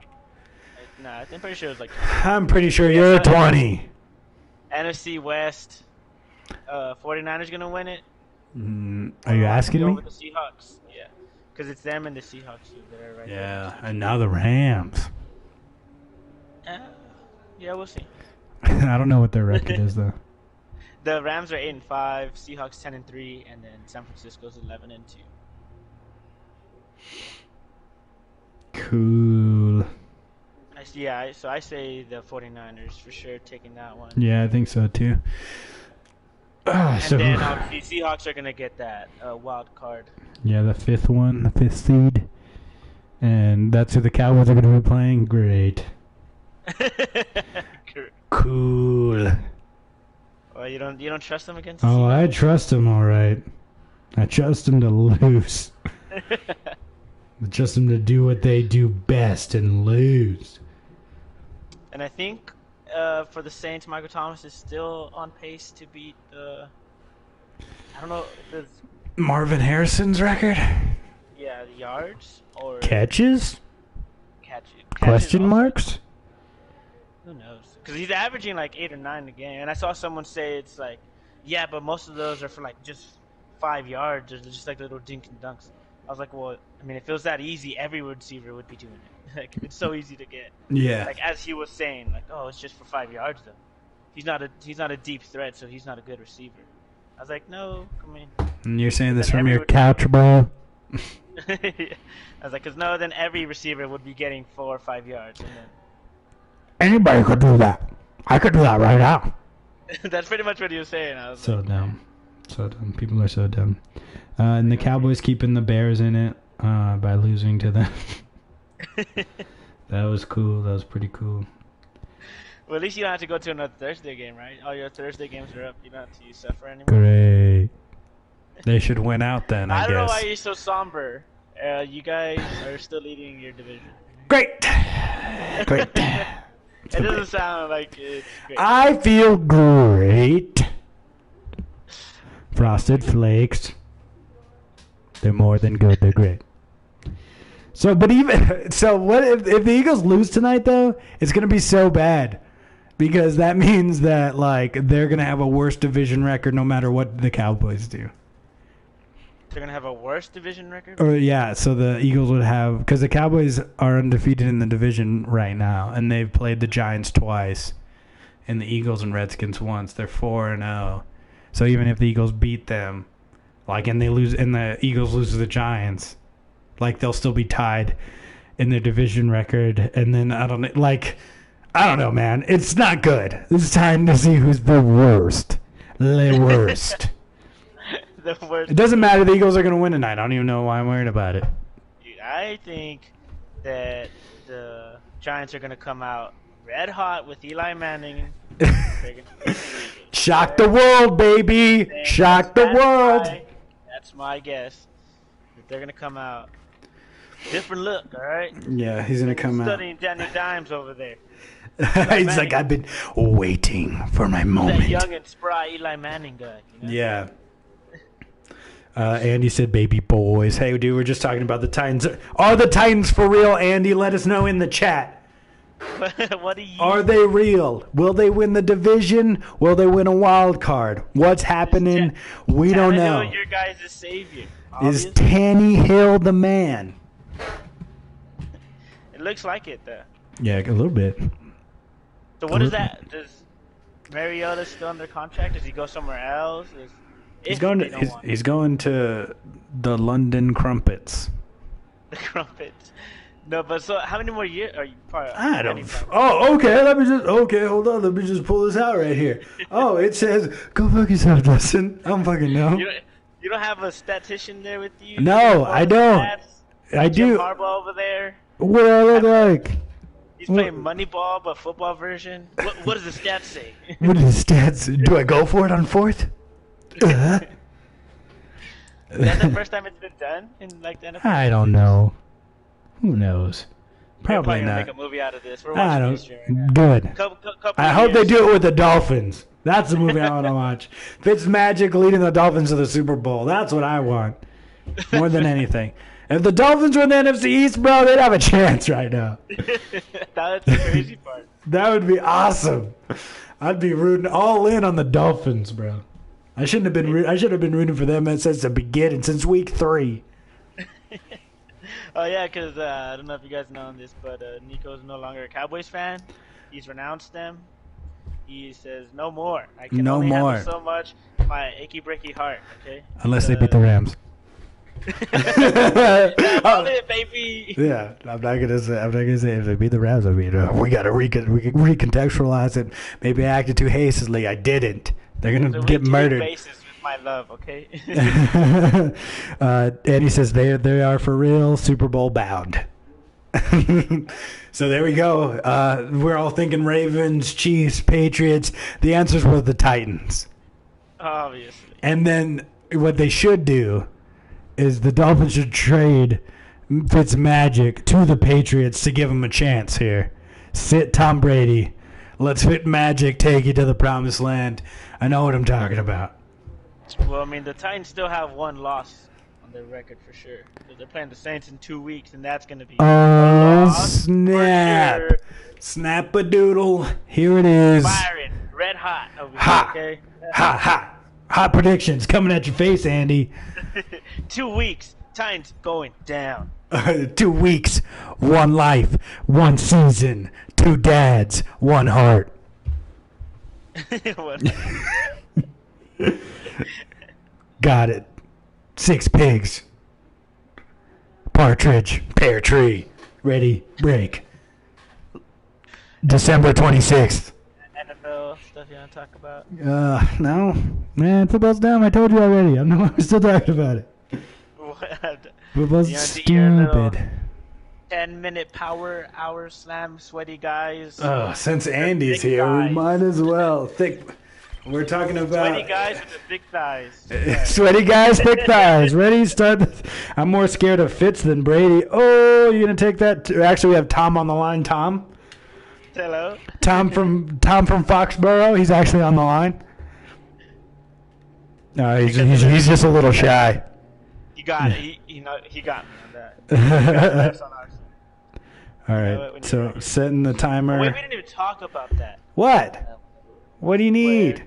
Nah, I'm pretty sure it was like 20. I'm pretty sure you're 20. NFC West, 49ers going to win it. Are you asking me? Over the Seahawks, yeah. Because it's them and the Seahawks that are right there. Yeah, and now the Rams. Yeah, we'll see. I don't know what their record is, though. The Rams are 8-5, Seahawks 10-3, and then San Francisco's 11-2. Cool. So I say the 49ers for sure taking that one. Yeah, I think so too. And then obviously Seahawks are gonna get that wild card. Yeah, the 5th seed, and that's who the Cowboys are gonna be playing. Great. Cool. Well, you don't trust them against? Oh, I trust them, all right. I trust them to lose. I trust them to do what they do best and lose. And I think for the Saints, Michael Thomas is still on pace to beat the. I don't know if it's Marvin Harrison's record. Yeah, the yards or catches. Catches Question also. Marks. Who knows? Because he's averaging like 8 or 9 a game, and I saw someone say it's like, yeah, but most of those are for like just 5 yards, or just like little dink and dunks. I was like, well, I mean, if it was that easy, every receiver would be doing it. Like, it's so easy to get. Yeah. Like as he was saying, like, oh, it's just for 5 yards though. He's not a deep threat, so he's not a good receiver. I was like, no, I mean. And you're saying this from your couch, bro? I was like, because no, then every receiver would be getting 4 or 5 yards, and then. Anybody could do that. I could do that right now. That's pretty much what he was saying. I was so like, dumb. So dumb. People are so dumb. And the Cowboys keeping the Bears in it by losing to them. That was cool. That was pretty cool. Well, at least you don't have to go to another Thursday game, right? All your Thursday games are up. You don't have to suffer anymore. Great. They should win out then, I guess. I don't know why you're so somber. You guys are still leading your division. Great. Great. It doesn't sound like it's great. I feel great. Frosted Flakes. They're more than good. They're great. So, but even so, what if the Eagles lose tonight? Though it's gonna be so bad because that means that like they're gonna have a worse division record no matter what the Cowboys do. They're gonna have a worse division record. Or yeah, so the Eagles would have because the Cowboys are undefeated in the division right now, and they've played the Giants twice, and the Eagles and Redskins once. They're 4-0. So even if the Eagles beat them, like and they lose, and the Eagles lose to the Giants. Like they'll still be tied in their division record, and then I don't know, man. It's not good. It's time to see who's the worst. The worst. The worst. It doesn't matter. The Eagles are going to win tonight. I don't even know why I'm worried about it. I think that the Giants are going to come out red hot with Eli Manning. Shock the world, baby. Shock the world. That's my guess. They're going to come out. Different look, all right? Yeah, he's going to come out. Studying Danny Dimes over there. He's like, I've been waiting for my moment. That young and spry Eli Manning guy. You know? Yeah. Andy said, baby boys. Hey, dude, we're just talking about the Titans. Are the Titans for real, Andy? Let us know in the chat. What do you... Are they real? Will they win the division? Will they win a wild card? What's happening? We don't know. Your guys' savior. Is Tannehill the man? It looks like it, though. Yeah, a little bit. So what is that? Does Mariota still under contract? Does he go somewhere else? He's going to the London Crumpets. The Crumpets. No, but so how many more years are you? I don't. Oh, okay. Hold on. Let me just pull this out right here. Oh, it says, "Go fuck yourself, Dustin." I don't fucking know. You don't have a statistician there with you? No, I don't. I do. Harbaugh over there. What do I look like? He's playing Moneyball, but football version. What does the stats say? What do the stats? Do I go for it on fourth? Is that the first time it's been done in like the NFL? I don't know. Who knows? Probably not. Make a movie out of this. I don't. Good. I hope they do it with the Dolphins. That's the movie I want to watch. Fitzmagic leading the Dolphins to the Super Bowl. That's what I want. More than anything. If the Dolphins were in the NFC East, bro, they'd have a chance right now. That's the crazy part. That would be awesome. I'd be rooting all in on the Dolphins, bro. I should have been rooting for them since the beginning, since week 3. Oh yeah, because I don't know if you guys know this, but Nico's no longer a Cowboys fan. He's renounced them. He says no more. I can only handle so much. My achy breaky heart. Okay. Unless they beat the Rams. It, baby. Yeah, I'm not gonna say if they beat the Rams. I mean, we gotta recontextualize it. Maybe I acted too hastily. I didn't. They're gonna get murdered. Basis with my love, okay. And he says they are for real Super Bowl bound. So there we go. We're all thinking Ravens, Chiefs, Patriots. The answers were the Titans. Obviously. And then what they should do is the Dolphins should trade Fitzmagic to the Patriots to give them a chance here. Sit Tom Brady. Let's Fitzmagic take you to the promised land. I know what I'm talking about. Well, I mean, the Titans still have one loss on their record for sure. They're playing the Saints in 2 weeks, and that's going to be snap. Sure. Snap-a-doodle. Here it is. Byron, red hot over here, okay? Hot predictions coming at your face, Andy. 2 weeks. Titans going down. 2 weeks. 1 life. 1 season. 2 dads. 1 heart. Got it. 6 pigs. Partridge. Pear tree. Ready. Break. December 26th. NFL stuff you want to talk about? No. Man, football's dumb. I told you already. I'm still talking about it. What? Football's stupid. 10-minute power hour slam, sweaty guys. Oh, since Andy's here, we might as well. We're talking about sweaty guys with the thick thighs. Sweaty guys, thick thighs. Ready? Start. I'm more scared of Fitz than Brady. Oh, you're gonna take that? Actually, we have Tom on the line. Tom. Hello. Tom from Foxborough. He's actually on the line. No, he's just a little shy. He got it. He got me on that. All right. So setting the timer. Oh, wait, we didn't even talk about that. What? What do you need?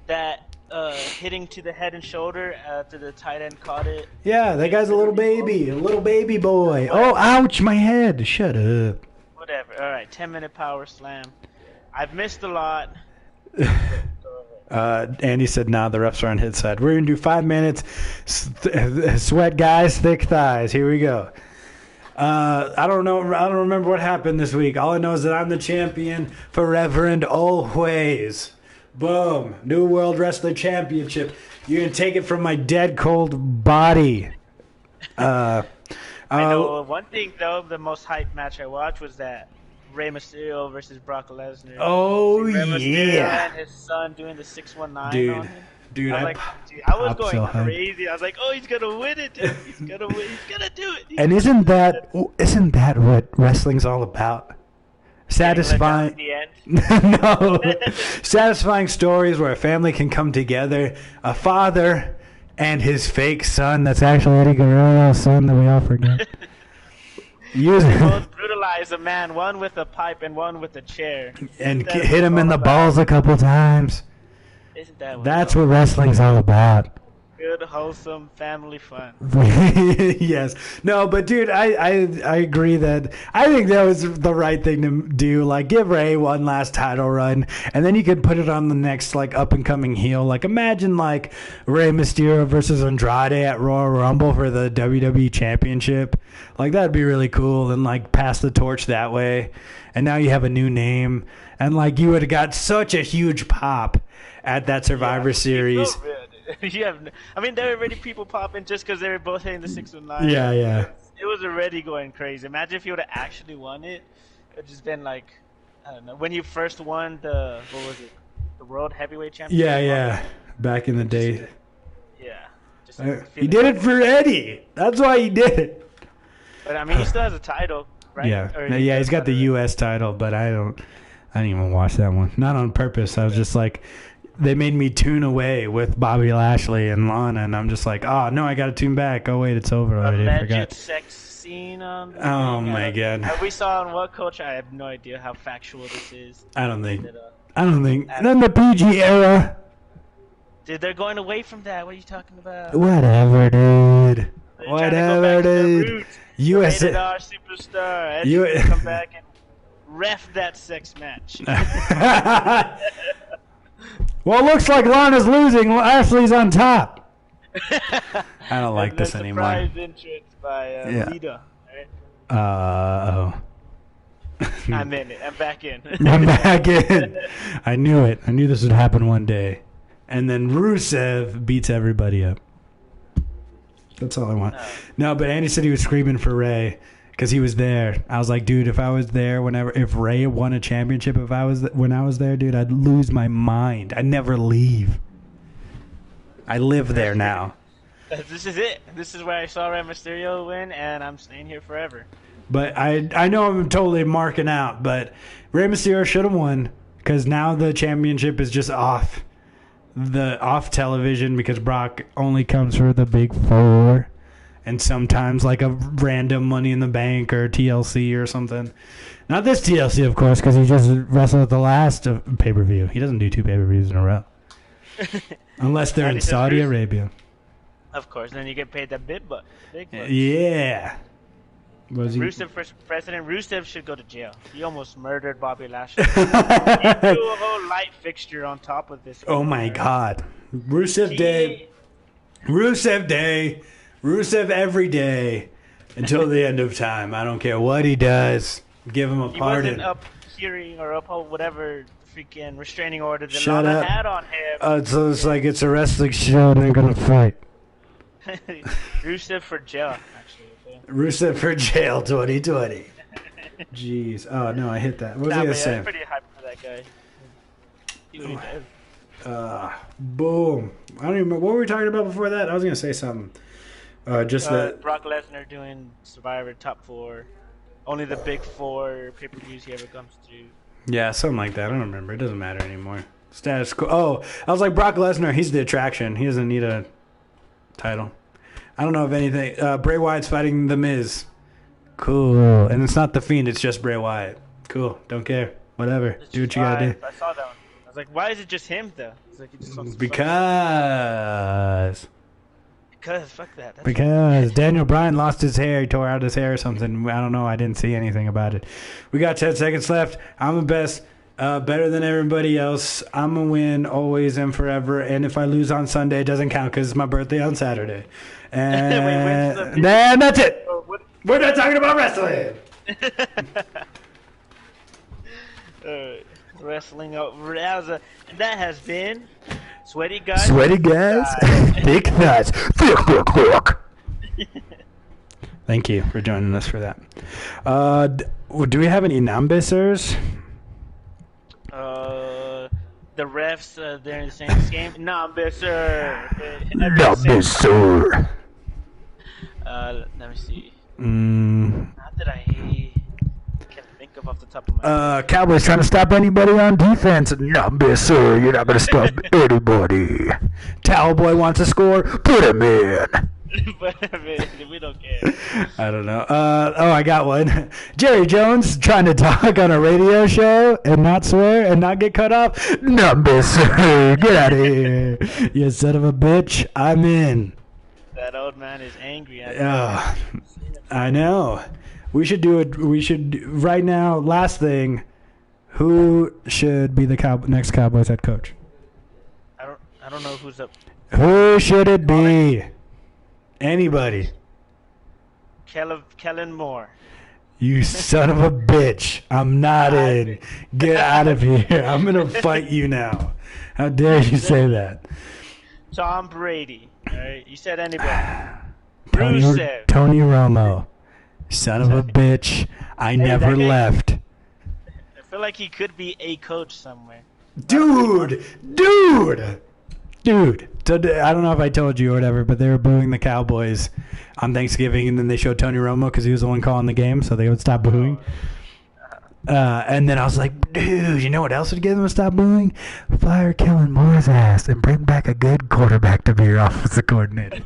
That hitting to the head and shoulder after the tight end caught it. Yeah, that guy's a little baby boy. Oh, ouch, my head. Shut up. Whatever. All right, 10-minute power slam. I've missed a lot. Andy said, nah, the refs are on his side. We're going to do 5 minutes. Sweat guys, thick thighs. Here we go. I don't remember what happened this week. All I know is that I'm the champion forever and always. Boom. New World Wrestling Championship. You're going to take it from my dead cold body. I know one thing, though, the most hyped match I watched was that Rey Mysterio versus Brock Lesnar. Oh, Rey Mysterio yeah. and his son doing the 619 on him. Dude, I was going crazy. I was like, oh, he's going to win it, dude. He's going to win. He's going to do it. And isn't that what wrestling's all about? Satisfying. No. Satisfying stories where a family can come together. A father and his fake son. That's actually Eddie Guerrero's son that we all forget. They both brutalize a man, one with a pipe and one with a chair. And hit him in the balls a couple times. Isn't that what That's what wrestling's all about. Good, wholesome family fun. Yes. No, but dude, I agree that I think that was the right thing to do. Like, give Ray one last title run, and then you could put it on the next, like, up-and-coming heel. Like, imagine, like, Rey Mysterio versus Andrade at Royal Rumble for the WWE Championship. Like, that'd be really cool, and, like, pass the torch that way. And now you have a new name, and, like, you would have got such a huge pop at that Survivor Series. I mean, there were already people popping just because they were both hitting the 619. Yeah. It was already going crazy. Imagine if you would have actually won it. It would just been like, I don't know, when you first won the World Heavyweight Championship. Yeah. Back in the day. Yeah. He did it for Eddie. That's why he did it. But I mean, he still has a title, right? Yeah, he's got the U.S. title, but I didn't even watch that one. Not on purpose. I was just like, they made me tune away with Bobby Lashley and Lana, and I'm just like, oh, no, I got to tune back. Oh, wait, it's over already. I forgot. Sex scene on the Oh, my God. We saw on what culture? I have no idea how factual this is. I don't think. Then the PG era. Dude, they're going away from that. What are you talking about? Whatever, dude. Whatever, dude. USA. Rated R superstar. Edge come back and ref that sex match. Well, it looks like Lana's losing. Ashley's on top. I don't like this anymore. Surprise entrance by Lita. Right? I'm in it. I'm back in. I'm back in. I knew it. I knew this would happen one day. And then Rusev beats everybody up. That's all I want. No, but Andy said he was screaming for Ray because he was there. I was like, dude, if I was there, if Ray won a championship, when I was there, dude, I'd lose my mind. I'd never leave. I live there now. This is it. This is where I saw Rey Mysterio win, and I'm staying here forever. But I know I'm totally marking out, but Rey Mysterio should have won because now the championship is just off television because Brock only comes for the big four. And sometimes like a random Money in the Bank or TLC or something. Not this TLC, of course, because he just wrestled at the last pay-per-view. He doesn't do 2 pay-per-views in a row. Unless they're in Saudi Arabia. Of course. Then you get paid that big bucks. Yeah. Rusev for president. Rusev should go to jail. He almost murdered Bobby Lashley. He threw a whole light fixture on top of this. Oh, my God. Rusev Day. Rusev every day until the end of time. I don't care what he does. Give him a pardon. He wasn't up hearing or up freaking restraining order that Shut Lana up. had on him. So it's like it's a wrestling show and they're going to fight. Rusev for jail, actually. Okay? Rusev for jail 2020. Jeez. Oh, no, I hit that. What was I going to say? I'm pretty hyped for that guy. See what he does. Boom. I don't even remember. What were we talking about before that? I was going to say something. That Brock Lesnar doing Survivor top 4. Only the big 4 pay-per-views he ever comes through. Yeah, something like that. I don't remember. It doesn't matter anymore. Status quo. Oh, I was like Brock Lesnar. He's the attraction. He doesn't need a title. I don't know if anything. Bray Wyatt's fighting The Miz. Cool. And it's not The Fiend. It's just Bray Wyatt. Cool. Don't care. Whatever. Do what you gotta do. I saw that one. I was like, why is it just him though? It's like he just wants to Because fuck that. That's because Daniel Bryan lost his hair. He tore out his hair or something. I don't know. I didn't see anything about it. We got 10 seconds left. I'm the best. Better than everybody else. I'm going to win always and forever. And if I lose on Sunday, it doesn't count because it's my birthday on Saturday. And that's it. We're not talking about wrestling. Wrestling over. That has been Sweaty Guys. Sweaty Guys. Thick Nuts. Thick. Thank you for joining us for that. Do we have any numbers? The refs, they're in the same game. Numbers. Let me see. Not that I can think of off the top of my head. Cowboys trying to stop anybody on defense. No, sir. You're not going to stop anybody. Towel boy wants to score. Put him in. But we don't care. I don't know. I got one. Jerry Jones trying to talk on a radio show and not swear and not get cut off. No, sir. Get out of here. You son of a bitch. I'm in. That old man is angry. I know. We should do it. We should right now. Last thing. Who should be the next Cowboys head coach? I don't know who's up. Who should it be? Anybody. Kellen Moore. You son of a bitch. I'm not in. Get out of here. I'm going to fight you now. How dare you say that? Tom Brady. All right. You said anybody. Tony Romo. Son of a bitch. I never left. I feel like he could be a coach somewhere. Dude. So I don't know if I told you or whatever, but they were booing the Cowboys on Thanksgiving, and then they showed Tony Romo because he was the one calling the game, so they would stop booing. And then I was like, dude, you know what else would get them to stop booing? Fire Kellen Moore's ass and bring back a good quarterback to be your offensive coordinator.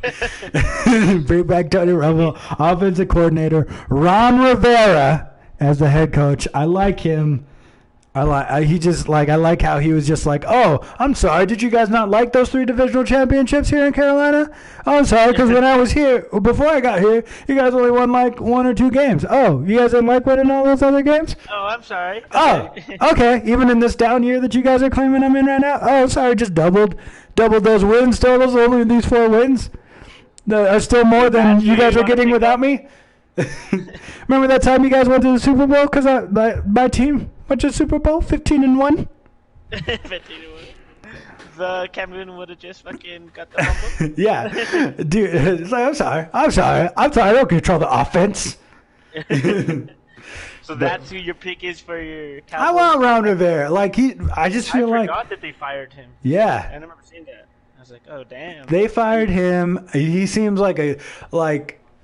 Bring back Tony Romo, offensive coordinator. Ron Rivera as the head coach. I like him. I like how he was just like, oh, I'm sorry, did you guys not like those 3 divisional championships here in Carolina? Oh, I'm sorry, because when I was here, before I got here, you guys only won like 1 or 2 games. Oh, you guys didn't like winning all those other games? Oh, I'm sorry. Oh, okay, even in this down year that you guys are claiming I'm in right now? Oh, sorry, just doubled those wins totals, only these 4 wins? Are still more than you guys are getting without me? Remember that time you guys went to the Super Bowl? Because my team went to the Super Bowl 15-1. 15-1. The Cameroon would have just fucking got the humble. Yeah, dude. It's like, I'm sorry. I don't control the offense. So that's who your pick is for your Cowboys? I want Ron Rivera. I just feel like. I forgot that they fired him. Yeah. I remember seeing that. I was like, oh damn. They fired him. He seems like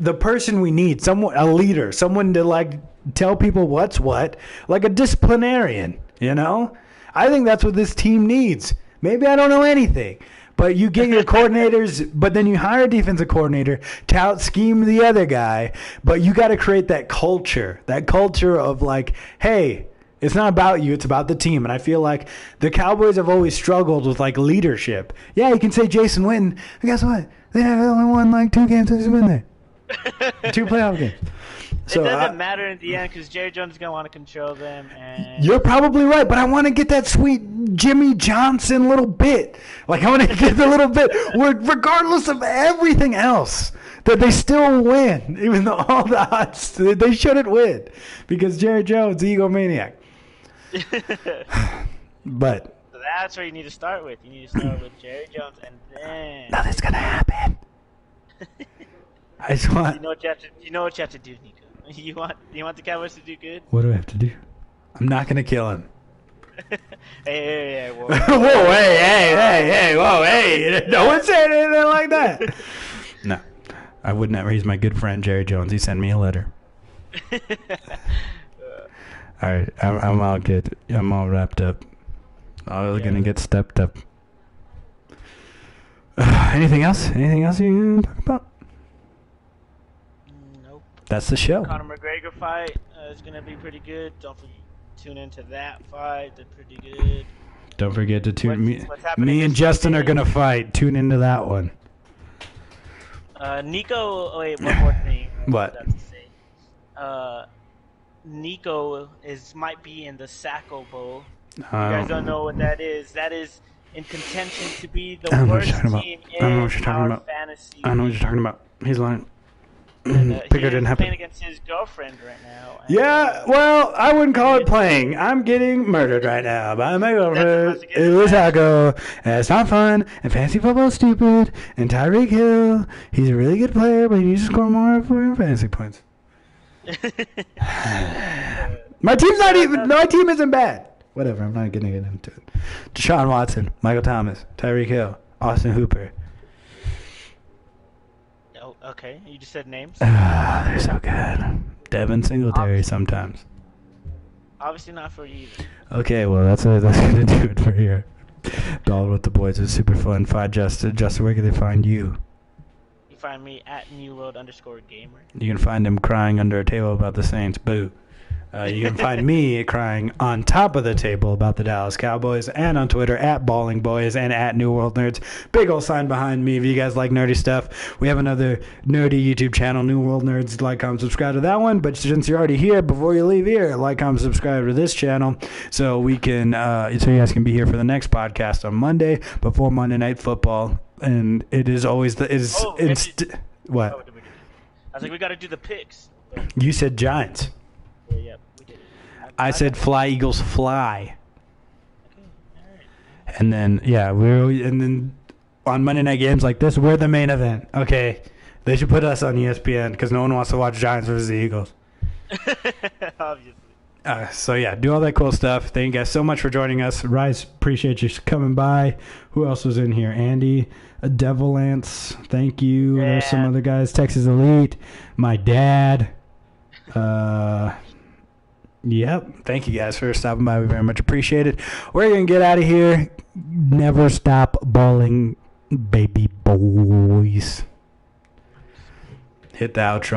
the person we need, a leader, someone to tell people what's what, like a disciplinarian, you know? I think that's what this team needs. Maybe I don't know anything, but you get your coordinators, but then you hire a defensive coordinator to out scheme the other guy, but you got to create that culture of hey, it's not about you, it's about the team. And I feel like the Cowboys have always struggled with leadership. Yeah, you can say Jason Witten, but guess what? They have only won 2 games since he's been there. 2 playoff games. So it doesn't matter in the end because Jerry Jones is going to want to control them. And you're probably right, but I want to get that sweet Jimmy Johnson little bit. I want to get the little bit where, regardless of everything else, that they still win, even though all the odds they shouldn't win because Jerry Jones, the egomaniac. But so that's where you need to start with. You need to start with Jerry Jones, and then nothing's gonna happen. I just want. You know what you have to do, Nico. You want the Cowboys to do good? What do I have to do? I'm not gonna kill him. Hey, whoa. Whoa, hey, whoa, hey. No one said anything like that. No, I would never. He's my good friend, Jerry Jones. He sent me a letter. All right, I'm all wrapped up. I'm gonna get stepped up. Anything else? Anything else you talk about? Nope. That's the show. Conor McGregor fight is gonna be pretty good. Don't forget tune into that fight. They're pretty good. Don't forget to tune me and Justin are gonna fight. Tune into that one. Nico. Wait, one more thing. What? Nico might be in the Sacco Bowl. You guys don't know what that is. That is in contention to be the worst team in our fantasy. I know what you're talking about. He's lying. He's playing against his girlfriend right now. Yeah, well, I wouldn't call it playing. I'm getting murdered right now by my girlfriend. It was Sacco. It's not fun. And fantasy football's stupid. And Tyreek Hill, he's a really good player, but he needs to score more fantasy points. My team isn't bad. Whatever, I'm not gonna get into it. Deshaun Watson, Michael Thomas, Tyreek Hill, Austin Hooper. Oh, okay. You just said names. They're so good. Devin Singletary sometimes. Obviously not for you either. Okay, well that's gonna do it for here. Ball with the boys is super fun. Find Justin. Justin, where can they find you? You find me at NewWorld_Gamer. You can find him crying under a table about the Saints. Boo. You can find me crying on top of the table about the Dallas Cowboys, and on Twitter at Balling Boys and at New World Nerds. Big old sign behind me if you guys like nerdy stuff. We have another nerdy YouTube channel, New World Nerds. Like, comment, subscribe to that one. But since you're already here, before you leave here, like, comment, subscribe to this channel so we can so you guys can be here for the next podcast on Monday before Monday Night Football. And it is always what? I was like, we got to do the picks. You said Giants. Yeah, we did it. I said fly, Eagles, fly. Okay, all right. And then, and then on Monday night games like this, we're the main event. Okay, they should put us on ESPN because no one wants to watch Giants versus the Eagles. Obviously. Do all that cool stuff. Thank you guys so much for joining us. Rice, appreciate you coming by. Who else was in here? Andy, Devil Lance, thank you. Yeah. There's some other guys. Texas Elite, my dad. Yep. Thank you guys for stopping by. We very much appreciate it. We're going to get out of here. Never stop balling, baby boys. Hit the outro.